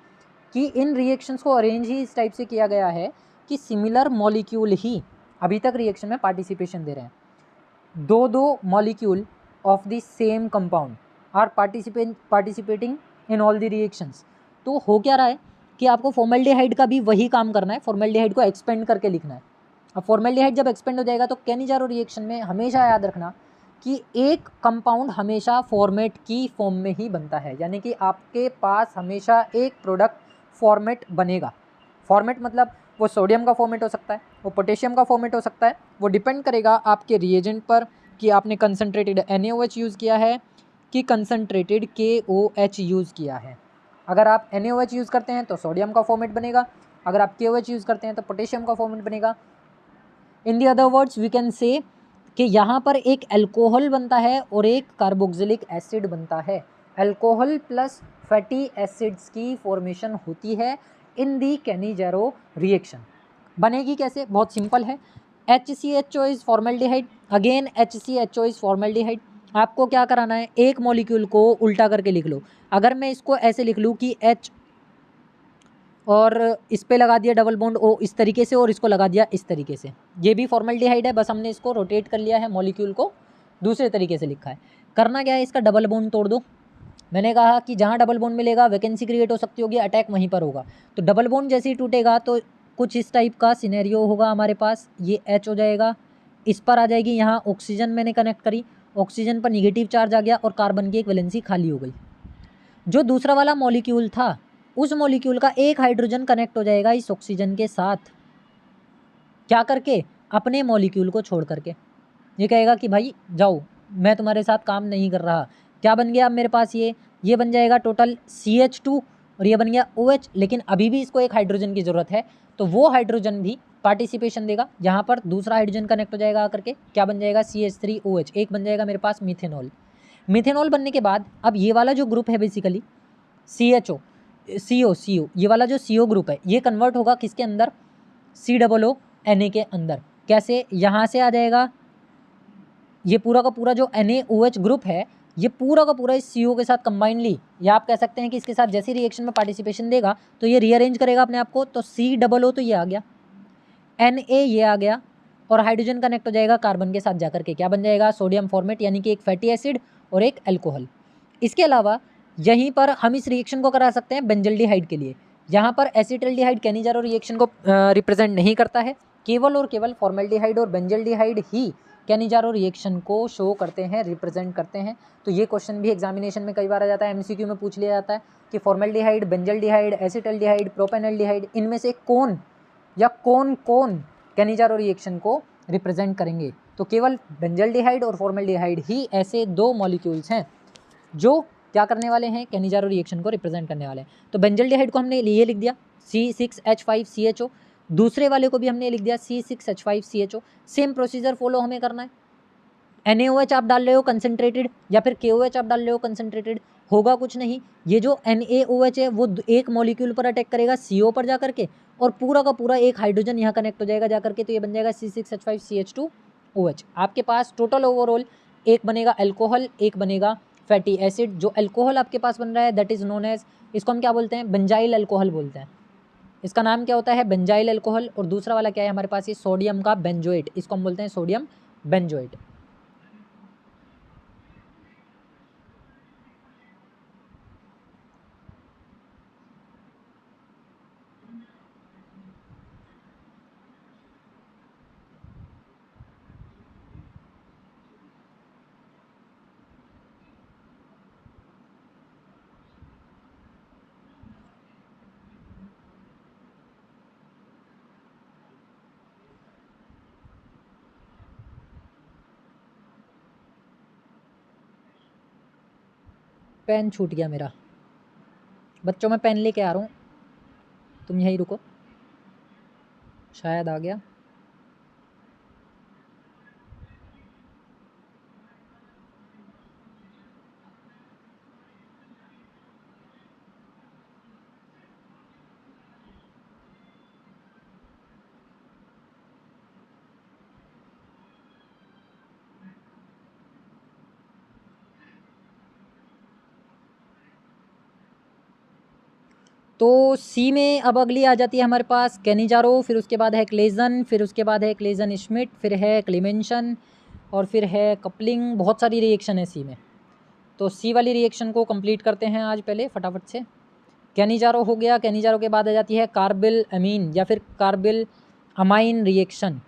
कि इन रिएक्शंस को अरेंज ही इस टाइप से किया गया है कि सिमिलर मॉलिक्यूल ही अभी तक रिएक्शन में पार्टिसिपेशन दे रहे हैं। 2 molecule of the same compound are participating in all the reactions. तो हो क्या रहा है कि आपको फॉर्मेल्डिहाइड का भी वही काम करना है, फॉर्मेल्डिहाइड को एक्सपेंड करके लिखना है। अब फॉर्मेल्डिहाइड जब एक्सपेंड हो जाएगा तो कैनिजारो रिएक्शन में हमेशा याद रखना कि एक कंपाउंड हमेशा फॉर्मेट की फॉर्म में ही बनता है, यानी कि आपके पास हमेशा एक प्रोडक्ट फॉर्मेट बनेगा। फॉर्मेट मतलब वो सोडियम का फॉर्मेट हो सकता है, वो पोटेशियम का फॉर्मेट हो सकता है, वो डिपेंड करेगा आपके रिएजेंट पर कि आपने कंसनट्रेटेड NaOH यूज़ किया है कि कंसनट्रेटेड KOH यूज़ किया है। अगर आप NaOH यूज़ करते हैं तो सोडियम का फॉर्मेट बनेगा, अगर आप KOH यूज़ करते हैं तो पोटेशियम का फॉर्मेट बनेगा। In the other words we can say कि यहाँ पर एक अल्कोहल बनता है और एक कार्बोक्सिलिक एसिड बनता है। अल्कोहल प्लस फैटी एसिड्स की फॉर्मेशन होती है इन दी कैनिजारो रिएक्शन। बनेगी कैसे, बहुत सिंपल है। HCHO is formaldehyde, again HCHO is formaldehyde. आपको क्या कराना है, एक मॉलिक्यूल को उल्टा करके लिख लो। अगर मैं इसको ऐसे लिख लूँ कि H और इस पे लगा दिया डबल बॉन्ड O इस तरीके से, और इसको लगा दिया इस तरीके से, ये भी फॉर्मेल्डिहाइड है, बस हमने इसको रोटेट कर लिया है, मॉलिक्यूल को दूसरे तरीके से लिखा है। करना क्या है, इसका डबल बॉन्ड तोड़ दो। मैंने कहा कि जहाँ डबल बॉन्ड मिलेगा वैकेंसी क्रिएट हो सकती होगी, अटैक वहीं पर होगा। तो डबल बॉन्ड जैसे ही टूटेगा तो कुछ इस टाइप का सिनेरियो होगा हमारे पास, ये H हो जाएगा, इस पर आ जाएगी यहाँ ऑक्सीजन मैंने कनेक्ट करी, ऑक्सीजन पर निगेटिव चार्ज आ गया और कार्बन की एक वैलेंसी खाली हो गई। जो दूसरा वाला मॉलिक्यूल था उस मॉलिक्यूल का एक हाइड्रोजन कनेक्ट हो जाएगा इस ऑक्सीजन के साथ, क्या करके, अपने मॉलिक्यूल को छोड़ करके। ये कहेगा कि भाई जाओ, मैं तुम्हारे साथ काम नहीं कर रहा। क्या बन गया अब मेरे पास, ये बन जाएगा टोटल CH2 और ये बन गया OH, लेकिन अभी भी इसको एक हाइड्रोजन की ज़रूरत है, तो वो हाइड्रोजन भी पार्टिसिपेशन देगा। यहाँ पर दूसरा हाइड्रोजन कनेक्ट हो जाएगा आकर के, क्या बन जाएगा CH3OH, एक बन जाएगा मेरे पास मिथेनॉल। मिथेनॉल बनने के बाद अब ये वाला जो ग्रुप है बेसिकली CHO CO ये वाला जो CO ग्रुप है ये कन्वर्ट होगा किसके अंदर, COO Na के अंदर। कैसे, यहाँ से आ जाएगा ये पूरा का पूरा जो NaOH ग्रुप है, ये पूरा का पूरा इस CO के साथ कंबाइनली, या आप कह सकते हैं कि इसके साथ जैसे रिएक्शन में पार्टिसिपेशन देगा तो ये रीअरेंज करेगा अपने आप को, तो COO तो ये आ गया, Na ये आ गया, और हाइड्रोजन कनेक्ट हो जाएगा कार्बन के साथ जाकर के, क्या बन जाएगा सोडियम फॉर्मेट, यानी कि एक फैटी एसिड और एक अल्कोहल। इसके अलावा यहीं पर हम इस रिएक्शन को करा सकते हैं बेंजल्डिहाइड के लिए। यहाँ पर एसिटल्डिहाइड कैनिजारो रिएक्शन को रिप्रेजेंट नहीं करता है, केवल और केवल फॉर्मेल्डिहाइड और बेंजल्डिहाइड ही कैनिजारो रिएक्शन को शो करते हैं, रिप्रेजेंट करते हैं। तो ये क्वेश्चन भी एग्जामिनेशन में कई बार आ जाता है, MCQ में पूछ लिया जाता है कि फॉर्मेल्डिहाइड, बेंजल्डिहाइड, एसिटल्डिहाइड, प्रोपेनल्डिहाइड, इनमें से कौन या कौन कौन कैनिजारो रिएक्शन को रिप्रेजेंट करेंगे। तो केवल बेंजल्डिहाइड और फॉर्मेल्डिहाइड ही ऐसे दो मॉलिक्यूल्स हैं जो क्या करने वाले हैं, कैनिजारो रिएक्शन को रिप्रेजेंट करने वाले हैं। तो बेंजल्डिहाइड को हमने ये लिख दिया C6H5CHO, दूसरे वाले को भी हमने लिख दिया C6H5CHO। सेम प्रोसीजर फॉलो हमें करना है। NaOH आप डाल रहे हो कंसनट्रेटेड या फिर KOH आप डाल रहे हो कंसनट्रेटेड, होगा कुछ नहीं। ये जो NaOH है वो एक मॉलिक्यूल पर अटैक करेगा CO पर जाकर के, और पूरा का पूरा एक हाइड्रोजन यहाँ कनेक्ट हो जाएगा जाकर के, तो ये बन जाएगा C6H5CH2OH। आपके पास टोटल ओवरऑल एक बनेगा अल्कोहल, एक बनेगा फैटी एसिड। जो अल्कोहल आपके पास बन रहा है दैट इज नोन एज, इसको हम क्या बोलते हैं, बेंजाइल अल्कोहल बोलते हैं। इसका नाम क्या होता है, बेंजाइल अल्कोहल। और दूसरा वाला क्या है हमारे पास, ये सोडियम का बेंजोएट, इसको हम बोलते हैं सोडियम बेंजोएट। पेन छूट गया मेरा, बच्चों मैं पेन लेके आ रहा हूँ, तुम यहीं रुको, शायद आ गया। तो सी में अब अगली आ जाती है हमारे पास कैनिजारो, फिर उसके बाद है क्लेजन, फिर उसके बाद है क्लेजन श्मिट, फिर है क्लेमेंशन, और फिर है कपलिंग। बहुत सारी रिएक्शन है सी में। तो सी वाली रिएक्शन को कंप्लीट करते हैं आज पहले फटाफट से। कैनिजारो हो गया, कैनिजारो के बाद आ जाती है कार्बिल अमीन या फिर कार्बिल अमाइन रिएक्शन।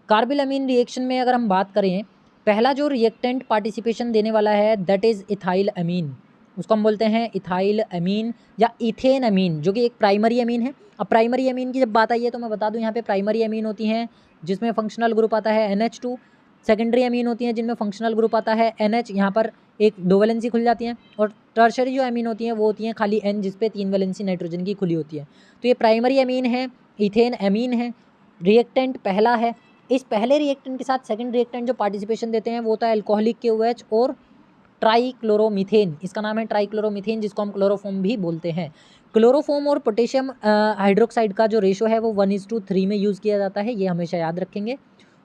कार्बिल अमीन रिएक्शन में अगर हम बात करें, पहला जो रिएक्टेंट पार्टिसिपेशन देने वाला है दैट इज़ इथाइल अमीन, उसको हम बोलते हैं इथाइल अमीन या इथेन अमीन, जो कि एक प्राइमरी अमीन है। अब प्राइमरी अमीन की जब बात आई है तो मैं बता दूं, यहाँ पे प्राइमरी अमीन होती हैं जिसमें फंक्शनल ग्रुप आता है NH2, सेकेंडरी अमीन होती हैं जिनमें फंक्शनल ग्रुप आता है NH, यहाँ पर एक दो वैलेंसी खुल जाती हैं, और टर्शरी जो अमीन होती हैं वो होती हैं खाली N, जिस पे तीन वैलेंसी नाइट्रोजन की खुली होती है। तो ये प्राइमरी अमीन है, इथेन अमीन है, रिएक्टेंट पहला है। इस पहले रिएक्टेंट के साथ सेकंड रिएक्टेंट जो पार्टिसिपेशन देते हैं वो होता है अल्कोहलिक KOH और ट्राइक्लोरोमीथेन। इसका नाम है ट्राइक्लोरोमीथेन, जिसको हम क्लोरोफॉर्म भी बोलते हैं। क्लोरोफॉर्म और पोटेशियम हाइड्रोक्साइड का जो रेशो है वो 1:3 में यूज़ किया जाता है, ये हमेशा याद रखेंगे।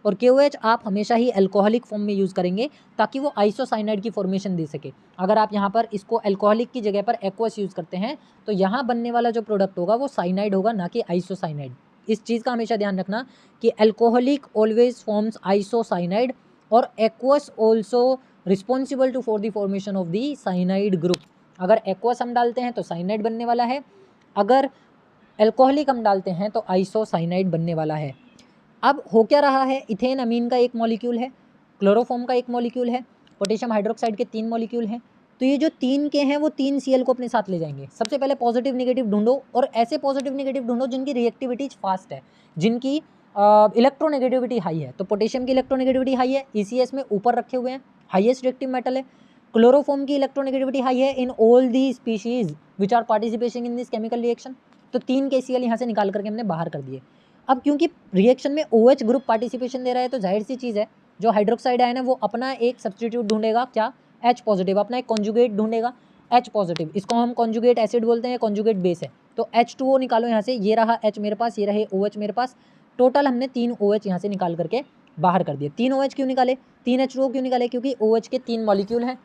और KOH आप हमेशा ही अल्कोहलिक फॉर्म में यूज़ करेंगे ताकि वो आइसोसाइनाइड की फॉर्मेशन दे सके। अगर आप यहाँ पर इसको अल्कोहलिक की जगह पर एक्वस यूज़ करते हैं तो यहाँ बनने वाला जो प्रोडक्ट होगा वो साइनाइड होगा, ना कि आइसोसाइनाइड। इस चीज़ का हमेशा ध्यान रखना कि अल्कोहलिक ऑलवेज फॉर्म्स आइसोसाइनाइड और aqueous also responsible to for the formation of the cyanide group. अगर एक्वस हम डालते हैं तो साइनाइड बनने वाला है, अगर अल्कोहलिक हम डालते हैं तो आइसोसाइनाइड बनने वाला है। अब हो क्या रहा है, इथेन अमीन का एक मॉलिक्यूल है, क्लोरोफॉर्म का एक मॉलिक्यूल है, पोटेशियम हाइड्रोक्साइड के 3 मॉलिक्यूल हैं। तो ये जो 3 के हैं वो 3 Cl को अपने साथ ले जाएंगे। सबसे पहले पॉजिटिव नेगेटिव ढूंढो, और ऐसे पॉजिटिव नेगेटिव ढूंढो जिनकी रिएक्टिविटी फास्ट है, जिनकी इलेक्ट्रोनेगेटिविटी हाई है, तो पोटेशियम की इलेक्ट्रोनेगेटिविटी हाई है, ECS में ऊपर रखे हुए हैं, हाईएस्ट रिएक्टिव मेटल है। क्लोरोफॉर्म की इलेक्ट्रोनेगेटिविटी हाई है in all the species which are participating in this chemical reaction. तो 3 KCl यहाँ से निकाल करके हमने बाहर कर दिए। अब क्योंकि रिएक्शन में OH ग्रुप पार्टिसिपेशन दे रहा है, तो जाहिर सी चीज़ है जो हाइड्रोक्साइड आयन है वो अपना एक सब्सटीट्यूट ढूंढेगा, क्या, H पॉजिटिव, अपना एक कॉन्जुगेट ढूंढेगा H पॉजिटिव। इसको हम कॉन्जुगेट एसिड बोलते हैं, कॉन्जुगेट बेस है। तो H2O निकालो यहाँ से, ये रहा H मेरे पास, ये रहे OH मेरे पास। टोटल हमने 3 OH यहाँ से निकाल करके बाहर कर दिए। 3 OH क्यों निकाले, 3 H2O क्यों निकाले, क्योंकि OH के 3 मॉलिक्यूल हैं।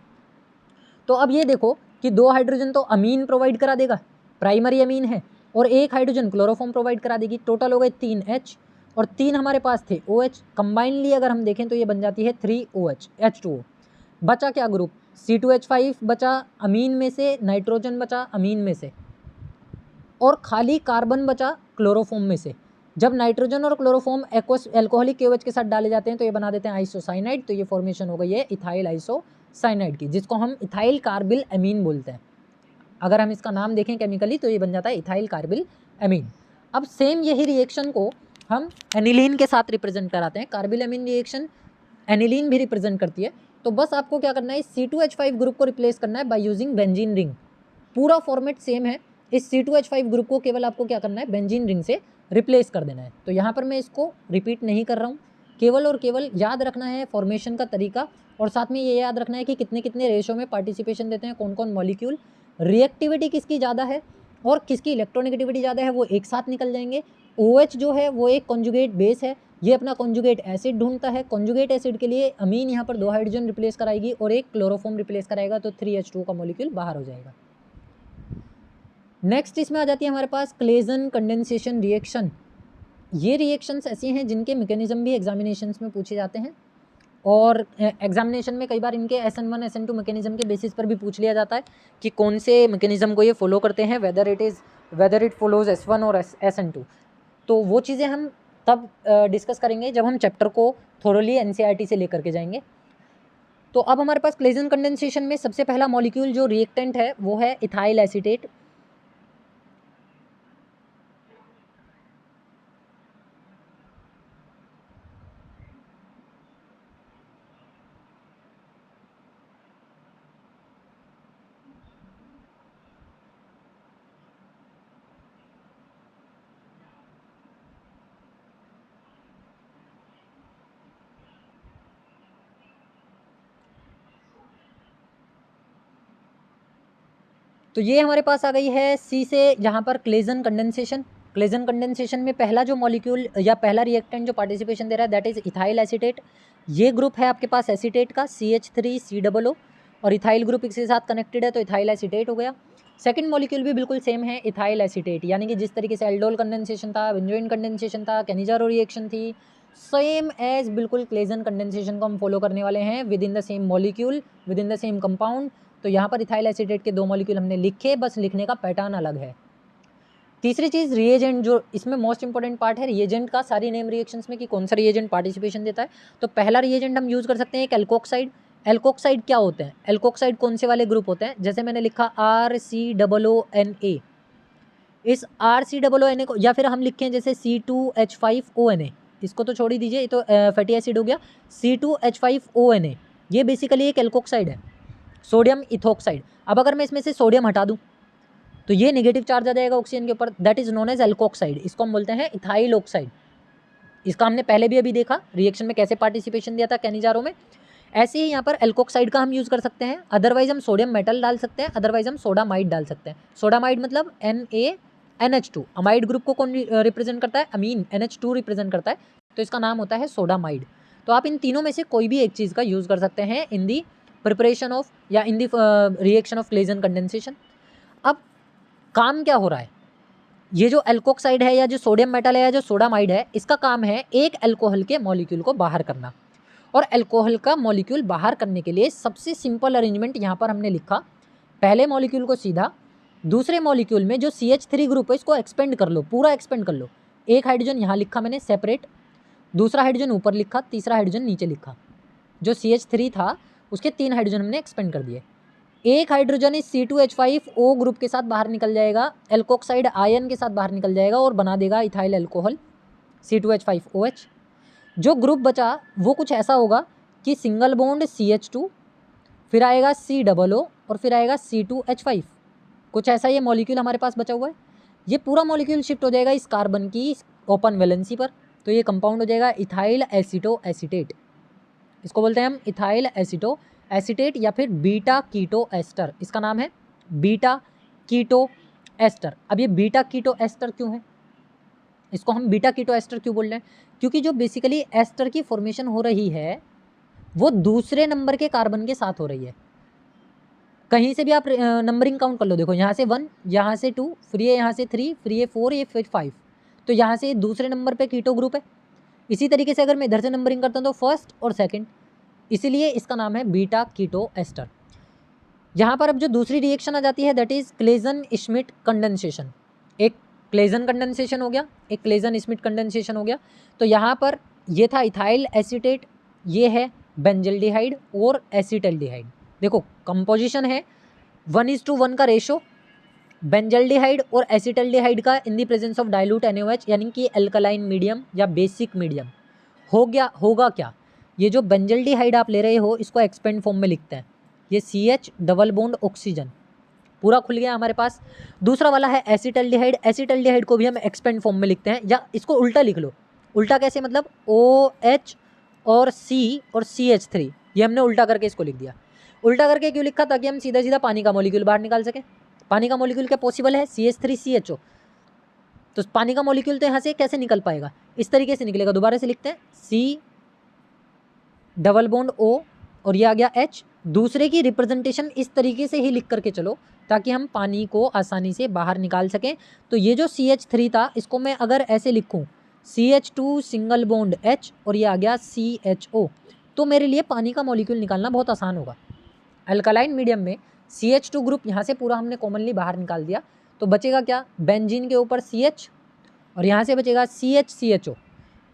तो अब ये देखो कि 2 हाइड्रोजन तो अमीन प्रोवाइड करा देगा, प्राइमरी अमीन है, और 1 हाइड्रोजन क्लोरोफॉर्म प्रोवाइड करा देगी। टोटल हो गए 3 H, और 3 हमारे पास थे OH। कंबाइनली अगर हम देखें तो ये बन जाती है 3 OH H2O। बचा क्या ग्रुप, C2H5 बचा अमीन में से, नाइट्रोजन बचा अमीन में से, और खाली कार्बन बचा क्लोरोफॉर्म में से। जब नाइट्रोजन और क्लोरोफॉर्म एल्कोहलिक KOH के साथ डाले जाते हैं तो ये बना देते हैं आइसोसाइनाइड। तो ये फॉर्मेशन हो गई है इथाइल आइसोसाइनाइड की, जिसको हम इथाइल कार्बिल अमीन बोलते हैं। अगर हम इसका नाम देखें केमिकली तो ये बन जाता है इथाइल कार्बिल अमीन। अब सेम यही रिएक्शन को हम एनिलीन के साथ रिप्रेजेंट कराते हैं। कार्बिल अमीन रिएक्शन एनिलीन भी रिप्रेजेंट करती है। तो बस आपको क्या करना है, C2H5 ग्रुप को रिप्लेस करना है बाय यूजिंग बेंजीन रिंग। पूरा फॉर्मेट सेम है, इस C2H5 ग्रुप को केवल आपको क्या करना है, बेंजीन रिंग से रिप्लेस कर देना है। तो यहाँ पर मैं इसको रिपीट नहीं कर रहा हूँ, केवल और केवल याद रखना है फॉर्मेशन का तरीका, और साथ में ये याद रखना है कि कितने कितने रेशो में पार्टिसिपेशन देते हैं कौन कौन मॉलिक्यूल, रिएक्टिविटी किसकी ज़्यादा है और किसकी इलेक्ट्रोनेगेटिविटी ज़्यादा है, वो एक साथ निकल जाएंगे। OH जो है वो एक कॉन्जुगेट बेस है, ये अपना कॉन्जुगेट एसिड ढूंढता है। कॉन्जुगेट एसिड के लिए अमीन यहाँ पर 2 हाइड्रोजन रिप्लेस कराएगी और एक क्लोरोफॉर्म रिप्लेस कराएगा, तो 3H2O का मॉलिक्यूल बाहर हो जाएगा। नेक्स्ट इसमें आ जाती है हमारे पास क्लेजन कंडेंसेशन रिएक्शन। ये रिएक्शंस ऐसी हैं जिनके मैकेनिज्म भी एग्जामिनेशंस में पूछे जाते हैं, और एग्जामिनेशन में कई बार इनके SN1 SN2 मैकेनिज्म के बेसिस पर भी पूछ लिया जाता है कि कौन से मैकेनिज्म को ये फॉलो करते हैं, वेदर इट फॉलोज S1 और SN2। तो वो चीज़ें हम तब डिस्कस करेंगे जब हम चैप्टर को थोरोली NCERT से लेकर के जाएंगे। तो अब हमारे पास क्लेजन कंडेंसेशन में सबसे पहला मॉलिक्यूल जो रिएक्टेंट है वो है इथाइल एसीटेट। तो ये हमारे पास आ गई है C से यहाँ पर क्लेजन कंडेंसेशन। क्लेजन कंडेंसेशन में पहला जो मॉलिक्यूल या पहला रिएक्टेंट जो पार्टिसिपेशन दे रहा है दैट इज इथाइल एसीटेट। ये ग्रुप है आपके पास एसीटेट का CH3COO, और इथाइल ग्रुप इसके साथ कनेक्टेड है तो इथाइल एसीटेट हो गया। सेकंड मॉलिक्यूल भी बिल्कुल सेम है, इथाइल एसीटेट, यानी कि जिस तरीके से एल्डोल कंडेंसेशन था, बेंजोइन कंडेंसेशन था, कैनिजारो रिएक्शन थी, सेम एज बिल्कुल क्लेजन कंडेंसेशन को हम फॉलो करने वाले हैं with in the same molecule, with in the same compound. तो यहाँ पर इथाइल एसीटेट के 2 मॉलिक्यूल हमने लिखे, बस लिखने का पैटर्न अलग है। तीसरी चीज़ रिएजेंट, जो इसमें मोस्ट इंपॉर्टेंट पार्ट है रिएजेंट का, सारी नेम रिएक्शंस में कि कौन सा रिएजेंट पार्टिसिपेशन देता है। तो पहला रिएजेंट हम यूज़ कर सकते हैं एक एल्कोक्साइड। एल्कोक्साइड क्या होते हैं, एल्कोक्साइड कौन से वाले ग्रुप होते हैं, जैसे मैंने लिखा RCOONA, इस RCOONA को, या फिर हम लिखें जैसे C2H5ONA, इसको तो छोड़ ही दीजिए, ये तो फैटी एसिड हो गया। C2H5ONA ये बेसिकली एक एल्कोक्साइड है, सोडियम इथोक्साइड। अब अगर मैं इसमें से सोडियम हटा दूं तो ये नेगेटिव चार्ज आ जाएगा ऑक्सीजन के ऊपर, that is known as alkoxide. इसको हम बोलते हैं इथाइल ऑक्साइड। इसका हमने पहले भी अभी देखा रिएक्शन में कैसे पार्टिसिपेशन दिया था कैनिजारो में। ऐसे ही यहाँ पर एल्कोक्साइड का हम यूज़ कर सकते हैं, अदरवाइज हम सोडियम मेटल डाल सकते हैं, अदरवाइज हम सोडामाइड डाल सकते हैं। सोडामाइड मतलब NaNH2, अमाइड ग्रुप को कौन रिप्रेजेंट करता है, अमीन, NH2 रिप्रेजेंट करता है, तो इसका नाम होता है सोडामाइड। तो आप इन तीनों में से कोई भी एक चीज़ का यूज़ कर सकते हैं इन दी प्रिपरेशन ऑफ या in the reaction of Claisen condensation. अब काम क्या हो रहा है, ये जो एल्कोक्साइड है या जो सोडियम मेटल है या जो सोडामाइड है, इसका काम है एक अल्कोहल के मॉलिक्यूल को बाहर करना। और अल्कोहल का मॉलिक्यूल बाहर करने के लिए सबसे सिंपल अरेंजमेंट यहाँ पर हमने लिखा, पहले मॉलिक्यूल को सीधा दूसरे मॉलिक्यूल में जो CH3 ग्रुप है इसको एक्सपेंड कर लो, पूरा एक्सपेंड कर लो। एक हाइड्रोजन यहाँ लिखा मैंने सेपरेट, दूसरा हाइड्रोजन ऊपर लिखा, तीसरा हाइड्रोजन नीचे लिखा। जो CH3 था उसके 3 हाइड्रोजन हमने एक्सपेंड कर दिए। एक हाइड्रोजन इस C2H5O ग्रुप के साथ बाहर निकल जाएगा, एल्कोक्साइड आयन के साथ बाहर निकल जाएगा और बना देगा इथाइल अल्कोहल C2H5OH। जो ग्रुप बचा वो कुछ ऐसा होगा कि सिंगल बॉन्ड CH2, फिर आएगा COO और फिर आएगा C2H5। कुछ ऐसा ये मॉलिक्यूल हमारे पास बचा हुआ है। ये पूरा मॉलिक्यूल शिफ्ट हो जाएगा इस कार्बन की ओपन वैलेंसी पर, तो ये कंपाउंड हो जाएगा इथाइल एसीटो एसीटेट। इसको बोलते हैं हम इथाइल एसीटो एसीटेट या फिर बीटा कीटो एस्टर। इसका नाम है बीटा कीटो एस्टर। अब ये बीटा कीटो एस्टर क्यों है, इसको हम बीटा कीटो एस्टर क्यों बोल रहे हैं? क्योंकि जो बेसिकली एस्टर की फॉर्मेशन हो रही है वो दूसरे नंबर के कार्बन के साथ हो रही है। कहीं से भी आप नंबरिंग काउंट कर लो, देखो यहाँ से 1, यहाँ से 2, फिर ये यहाँ से 3, फिर ये 4, ये फिर 5, तो यहाँ से दूसरे नंबर पे कीटो ग्रुप है। इसी तरीके से अगर मैं इधर से नंबरिंग करता हूँ तो फर्स्ट और सेकंड, इसीलिए इसका नाम है बीटा कीटो एस्टर। यहाँ पर अब जो दूसरी रिएक्शन आ जाती है that is Claisen Schmidt condensation. एक क्लेजन कंडेंसेशन हो गया, एक क्लेजन श्मिट कंडेंसेशन हो गया। तो यहाँ पर ये था इथाइल एसीटेट, ये है बेंजल्डिहाइड और एसीटल्डिहाइड। देखो कंपोजिशन है 1:1 का रेशो बेंजल्डिहाइड और एसीटल्डिहाइड का in the presence of dilute NaOH, यानी कि एल्कलाइन मीडियम या बेसिक मीडियम। होगा क्या, ये जो बेंजल्डिहाइड आप ले रहे हो इसको एक्सपेंड फॉर्म में लिखते हैं, ये CH डबल बॉन्ड ऑक्सीजन पूरा खुल गया हमारे पास। दूसरा वाला है एसीटल्डिहाइड, एसीटल्डिहाइड को भी हम एक्सपेंड फॉर्म में लिखते हैं, या इसको उल्टा लिख लो। उल्टा कैसे, मतलब OH और C और CH3, ये हमने उल्टा करके इसको लिख दिया। उल्टा करके क्यों लिखा, ताकि हम सीधा सीधा पानी का मॉलिक्यूल बाहर निकाल सकें। पानी का मॉलिक्यूल क्या पॉसिबल है, CH3CHO, तो पानी का मॉलिक्यूल तो यहाँ से कैसे निकल पाएगा, इस तरीके से निकलेगा। दोबारा से लिखते हैं C डबल बॉन्ड O और ये आ गया H। दूसरे की रिप्रेजेंटेशन इस तरीके से ही लिख करके चलो ताकि हम पानी को आसानी से बाहर निकाल सकें। तो ये जो CH3 था इसको मैं अगर ऐसे लिखूँ CH2 सिंगल बॉन्ड H और ये आ गया CHO, तो मेरे लिए पानी का मॉलिक्यूल निकालना बहुत आसान होगा। अल्कलाइन मीडियम में CH2 ग्रुप यहाँ से पूरा हमने कॉमनली बाहर निकाल दिया, तो बचेगा क्या, बेंजीन के ऊपर CH और यहाँ से बचेगा CH-CHO।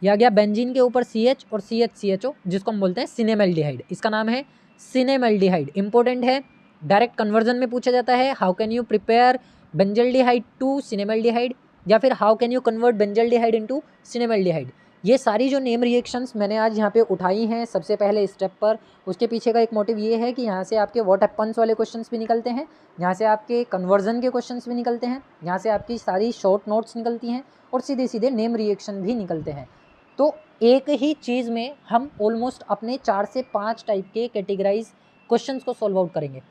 यह आ गया बेंजीन के ऊपर CH और CH-CHO, जिसको हम बोलते हैं सिनेमल्डिहाइड। इसका नाम है सिनेमल्डिहाइड। इंपॉर्टेंट है, डायरेक्ट कन्वर्जन में पूछा जाता है, how can you prepare benzaldehyde to cinnamaldehyde, या फिर how can you convert benzaldehyde into cinnamaldehyde. ये सारी जो नेम रिएक्शंस मैंने आज यहाँ पे उठाई हैं सबसे पहले स्टेप पर, उसके पीछे का एक मोटिव ये है कि यहाँ से आपके व्हाट हैपन्स वाले क्वेश्चंस भी निकलते हैं, यहाँ से आपके कन्वर्जन के क्वेश्चंस भी निकलते हैं, यहाँ से आपकी सारी शॉर्ट नोट्स निकलती हैं और सीधे सीधे नेम रिएक्शन भी निकलते हैं। तो एक ही चीज़ में हम ऑलमोस्ट अपने 4 से 5 टाइप के कैटेगराइज क्वेश्चंस को सॉल्व आउट करेंगे।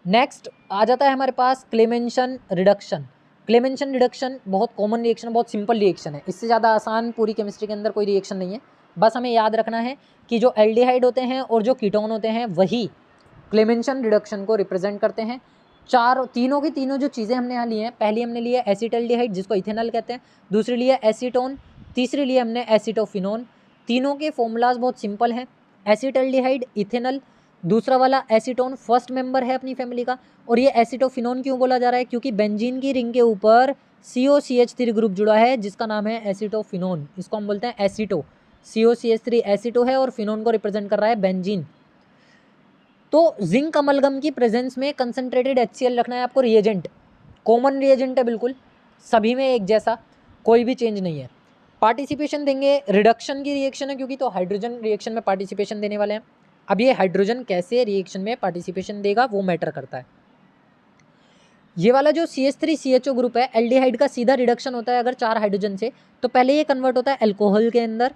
नेक्स्ट आ जाता है हमारे पास क्लेमेंशन रिडक्शन। क्लेमेंशन रिडक्शन बहुत कॉमन रिएक्शन, बहुत सिंपल रिएक्शन है, इससे ज़्यादा आसान पूरी केमिस्ट्री के अंदर कोई रिएक्शन नहीं है। बस हमें याद रखना है कि जो एल्डिहाइड होते हैं और जो कीटोन होते हैं वही क्लेमेंशन रिडक्शन को रिप्रेजेंट करते हैं। तीनों की तीनों जो चीज़ें हमने यहाँ ली हैं, पहली हमने ली है एसीटल्डिहाइड जिसको इथेनॉल कहते हैं, दूसरी ली है एसीटोन, तीसरी ली हमने एसीटोफिनोन। तीनों के फॉर्मूलाज बहुत सिंपल हैं, एसीटल्डिहाइड इथेनॉल, दूसरा वाला एसीटोन फर्स्ट मेंबर है अपनी फैमिली का। और ये एसीटोफिनोन क्यों बोला जा रहा है, क्योंकि बेंजीन की रिंग के ऊपर COCH3 ग्रुप जुड़ा है जिसका नाम है एसीटोफिनोन, इसको हम बोलते हैं एसीटो। COCH3 एसीटो है और फिनोन को रिप्रेजेंट कर रहा है बेंजीन। तो जिंक अमलगम की प्रेजेंस में कंसनट्रेटेड HCl रखना है आपको। रिएजेंट कॉमन रिएजेंट है, बिल्कुल सभी में एक जैसा, कोई भी चेंज नहीं है। पार्टिसिपेशन देंगे, रिडक्शन की रिएक्शन है क्योंकि, तो हाइड्रोजन रिएक्शन में पार्टिसिपेशन देने वाले हैं। अब ये हाइड्रोजन कैसे रिएक्शन में पार्टिसिपेशन देगा वो मैटर करता है। ये वाला जो CH3CHO ग्रुप है, एल्डिहाइड का सीधा रिडक्शन होता है अगर 4 हाइड्रोजन से, तो पहले ये कन्वर्ट होता है अल्कोहल के अंदर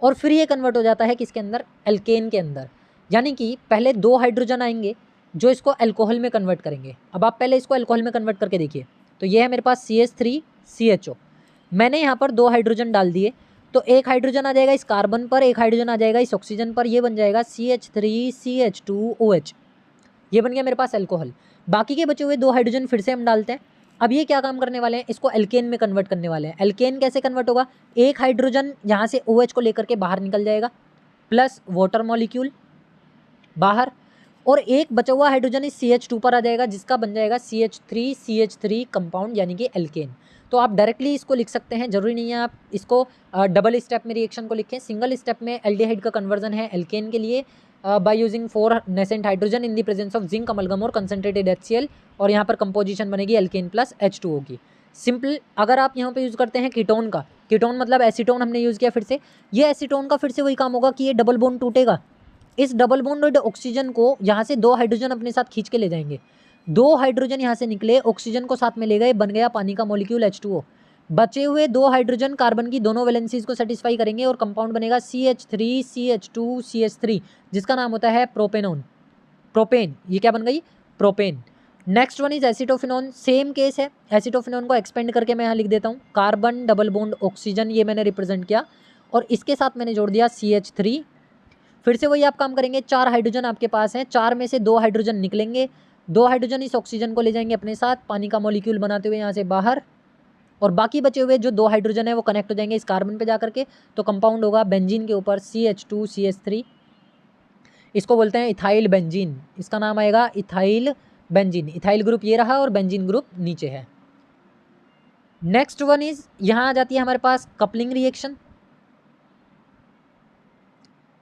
और फिर ये कन्वर्ट हो जाता है किसके अंदर, एल्केन के अंदर। यानी कि पहले 2 हाइड्रोजन आएंगे जो इसको अल्कोहल में कन्वर्ट करेंगे। अब आप पहले इसको अल्कोहल में कन्वर्ट करके देखिए, तो ये है मेरे पास CH3CHO। मैंने यहाँ पर 2 हाइड्रोजन डाल दिए, तो एक हाइड्रोजन आ जाएगा इस कार्बन पर, एक हाइड्रोजन आ जाएगा इस ऑक्सीजन पर, ये बन जाएगा CH3CH2OH, ये बन गया मेरे पास अल्कोहल। बाकी के बचे हुए 2 हाइड्रोजन फिर से हम डालते हैं। अब ये क्या काम करने वाले हैं, इसको एल्केन में कन्वर्ट करने वाले हैं। एल्केन कैसे कन्वर्ट होगा, एक हाइड्रोजन यहाँ से OH को लेकर के बाहर निकल जाएगा प्लस वाटर मॉलिक्यूल बाहर, और एक बचा हुआ हाइड्रोजन इस CH2 पर आ जाएगा जिसका बन जाएगा CH3CH3 कंपाउंड यानी कि एल्केन। तो आप डायरेक्टली इसको लिख सकते हैं, जरूरी नहीं है आप इसको डबल स्टेप में रिएक्शन को लिखें। सिंगल स्टेप में एल्डिहाइड का कन्वर्जन है एल्केन के लिए by using 4 nascent hydrogen in the presence of zinc amalgam और कंसनट्रेटेड HCl, और यहाँ पर कंपोजिशन बनेगी एल्केन प्लस H2O की। सिंपल अगर आप यहाँ पे यूज़ करते हैं कीटोन का, कीटोन मतलब एसीटोन हमने यूज़ किया फिर से, ये एसीटोन का फिर से वही काम होगा कि ये डबल बॉन्ड टूटेगा, इस डबल बॉन्डेड ऑक्सीजन को यहाँ से 2 हाइड्रोजन अपने साथ खींच के ले जाएंगे, 2 हाइड्रोजन यहाँ से निकले, ऑक्सीजन को साथ में ले गए, बन गया पानी का मॉलिक्यूल H2O। बचे हुए 2 हाइड्रोजन कार्बन की दोनों वैलेंसीज को सेटिस्फाई करेंगे और कंपाउंड बनेगा CH3 CH2 CH3, जिसका नाम होता है प्रोपेनोन, प्रोपेन। ये क्या बन गई? Propane. Next one is acetophenone, same case है। एसिटोफिनोन को एक्सपेंड करके मैं यहाँ लिख देता हूँ, कार्बन डबल बॉन्ड ऑक्सीजन, ये मैंने रिप्रेजेंट किया और इसके साथ मैंने जोड़ दिया CH3। फिर से वही आप काम करेंगे, 4 हाइड्रोजन आपके पास हैं, 4 में से 2 हाइड्रोजन निकलेंगे, 2 हाइड्रोजन इस ऑक्सीजन को ले जाएंगे अपने साथ पानी का मॉलिक्यूल बनाते हुए यहाँ से बाहर, और बाकी बचे हुए जो 2 हाइड्रोजन है वो कनेक्ट हो जाएंगे इस कार्बन पे जाकर के, तो कंपाउंड होगा बेंजीन के ऊपर CH2 CH3, इसको बोलते हैं इथाइल बेंजीन, इसका नाम आएगा इथाइल बेंजीन। इथाइल ग्रुप ये रहा और बेंजीन ग्रुप नीचे है। नेक्स्ट वन इज यहाँ आ जाती है हमारे पास coupling reaction.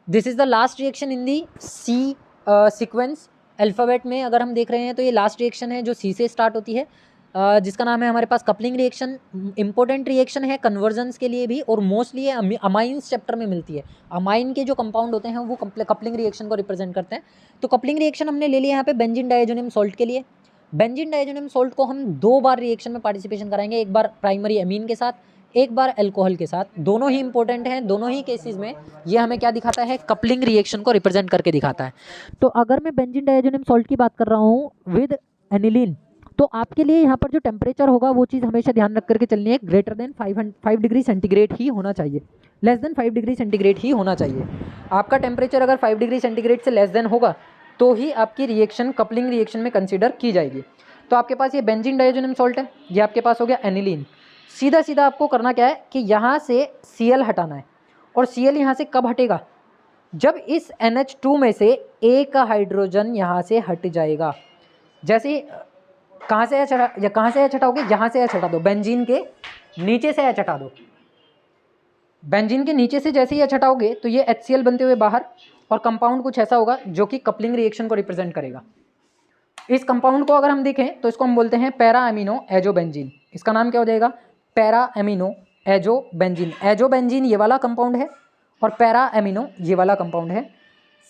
This is the last reaction in the c sequence. Alphabet में अगर हम देख रहे हैं तो ये लास्ट रिएक्शन है जो सी से स्टार्ट होती है, जिसका नाम है हमारे पास कपलिंग रिएक्शन। इंपॉर्टेंट रिएक्शन है कन्वर्जन्स के लिए भी, और मोस्टली ये अमाइंस चैप्टर में मिलती है। अमाइन के जो कंपाउंड होते हैं वो कपलिंग रिएक्शन को रिप्रेजेंट करते हैं। तो कपलिंग रिएक्शन हमने ले लिया यहाँ पे बेंजीन डाइएजोनियम सॉल्ट के लिए। बेंजीन डाइएजोनियम सॉल्ट को हम 2 बार रिएक्शन में पार्टिसिपेशन कराएंगे, एक बार प्राइमरी अमीन के साथ, एक बार अल्कोहल के साथ। दोनों ही इंपॉर्टेंट हैं, दोनों ही केसेस में ये हमें क्या दिखाता है? कपलिंग रिएक्शन को रिप्रेजेंट करके दिखाता है। तो अगर मैं बेंजीन डाइएजोनियम सॉल्ट की बात कर रहा हूँ विद एनिलीन, तो आपके लिए यहाँ पर जो टेम्परेचर होगा वो चीज़ हमेशा ध्यान रख करके चलनी है, ग्रेटर देन 5 डिग्री सेंटीग्रेड ही होना चाहिए, लेस देन 5 डिग्री सेंटीग्रेड ही होना चाहिए। आपका टेम्परेचर अगर 5 डिग्री सेंटीग्रेड से लेस देन होगा तो ही आपकी रिएक्शन कपलिंग रिएक्शन में कंसिडर की जाएगी। तो आपके पास ये बेंजीन डाइएजोनियम सॉल्ट है, ये आपके पास हो गया एनिलीन। सीधा सीधा आपको करना क्या है कि यहाँ से Cl हटाना है, और Cl यहाँ से कब हटेगा? जब इस NH2 में से एक हाइड्रोजन यहाँ से हट जाएगा। जैसे कहाँ से H हटाओगे? यहाँ से H हटा दो, बेंजीन के नीचे से H हटा दो। बेंजीन के नीचे से जैसे ही H हटाओगे तो ये HCl बनते हुए बाहर, और कंपाउंड कुछ ऐसा होगा जो कि कपलिंग रिएक्शन को रिप्रेजेंट करेगा। इस कंपाउंड को अगर हम देखें तो इसको हम बोलते हैं पैरा एमिनो एजोबेंजीन। इसका नाम क्या हो जाएगा? Para amino azobenzene. एजोबेंजीन ये वाला कंपाउंड है और पैरा एमिनो ये वाला कंपाउंड है।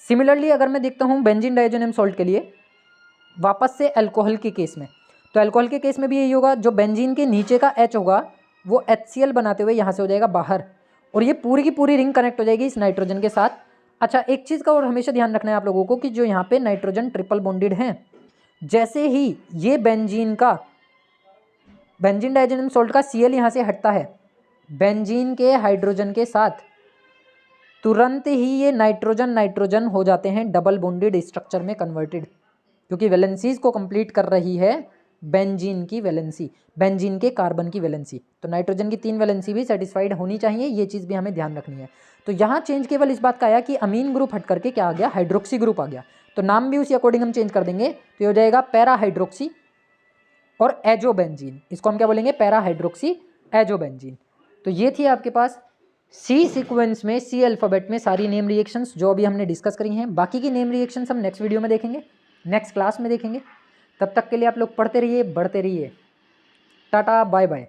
सिमिलरली अगर मैं देखता हूँ बेंजीन डाइएजोनियम सॉल्ट के लिए वापस से अल्कोहल के केस में, तो अल्कोहल के केस में भी यही होगा, जो बेंजीन के नीचे का H होगा वो HCl बनाते हुए यहाँ से हो जाएगा बाहर, और ये पूरी की पूरी रिंग कनेक्ट हो जाएगी इस नाइट्रोजन के साथ। अच्छा, एक चीज़ का और हमेशा ध्यान रखना है आप लोगों को कि जो यहाँ पे नाइट्रोजन ट्रिपल बॉन्डेड हैं, जैसे ही ये बेंजीन डाइएजोनियम सॉल्ट का Cl यहाँ से हटता है बेंजीन के हाइड्रोजन के साथ, तुरंत ही ये नाइट्रोजन हो जाते हैं डबल बॉन्डेड स्ट्रक्चर में कन्वर्टेड, क्योंकि वैलेंसीज को कंप्लीट कर रही है बेंजीन की वैलेंसी, बेंजीन के कार्बन की वैलेंसी। तो नाइट्रोजन की 3 वैलेंसी भी सेटिस्फाइड होनी चाहिए, ये चीज़ भी हमें ध्यान रखनी है। तो यहाँ चेंज केवल इस बात का आया कि अमीन ग्रुप हट करके क्या आ गया? हाइड्रोक्सी ग्रुप आ गया। तो नाम भी उसी अकॉर्डिंग हम चेंज कर देंगे, तो ये हो जाएगा पैरा हाइड्रोक्सी और एजोबेंजीन। इसको हम क्या बोलेंगे? Para hydroxy azobenzene. तो ये थी आपके पास सी सीक्वेंस में, सी अल्फ़ाबेट में सारी नेम रिएक्शंस जो अभी हमने डिस्कस करी हैं। बाकी की नेम रिएक्शंस हम नेक्स्ट वीडियो में देखेंगे, नेक्स्ट क्लास में देखेंगे। तब तक के लिए आप लोग पढ़ते रहिए, बढ़ते रहिए। Tata, bye bye.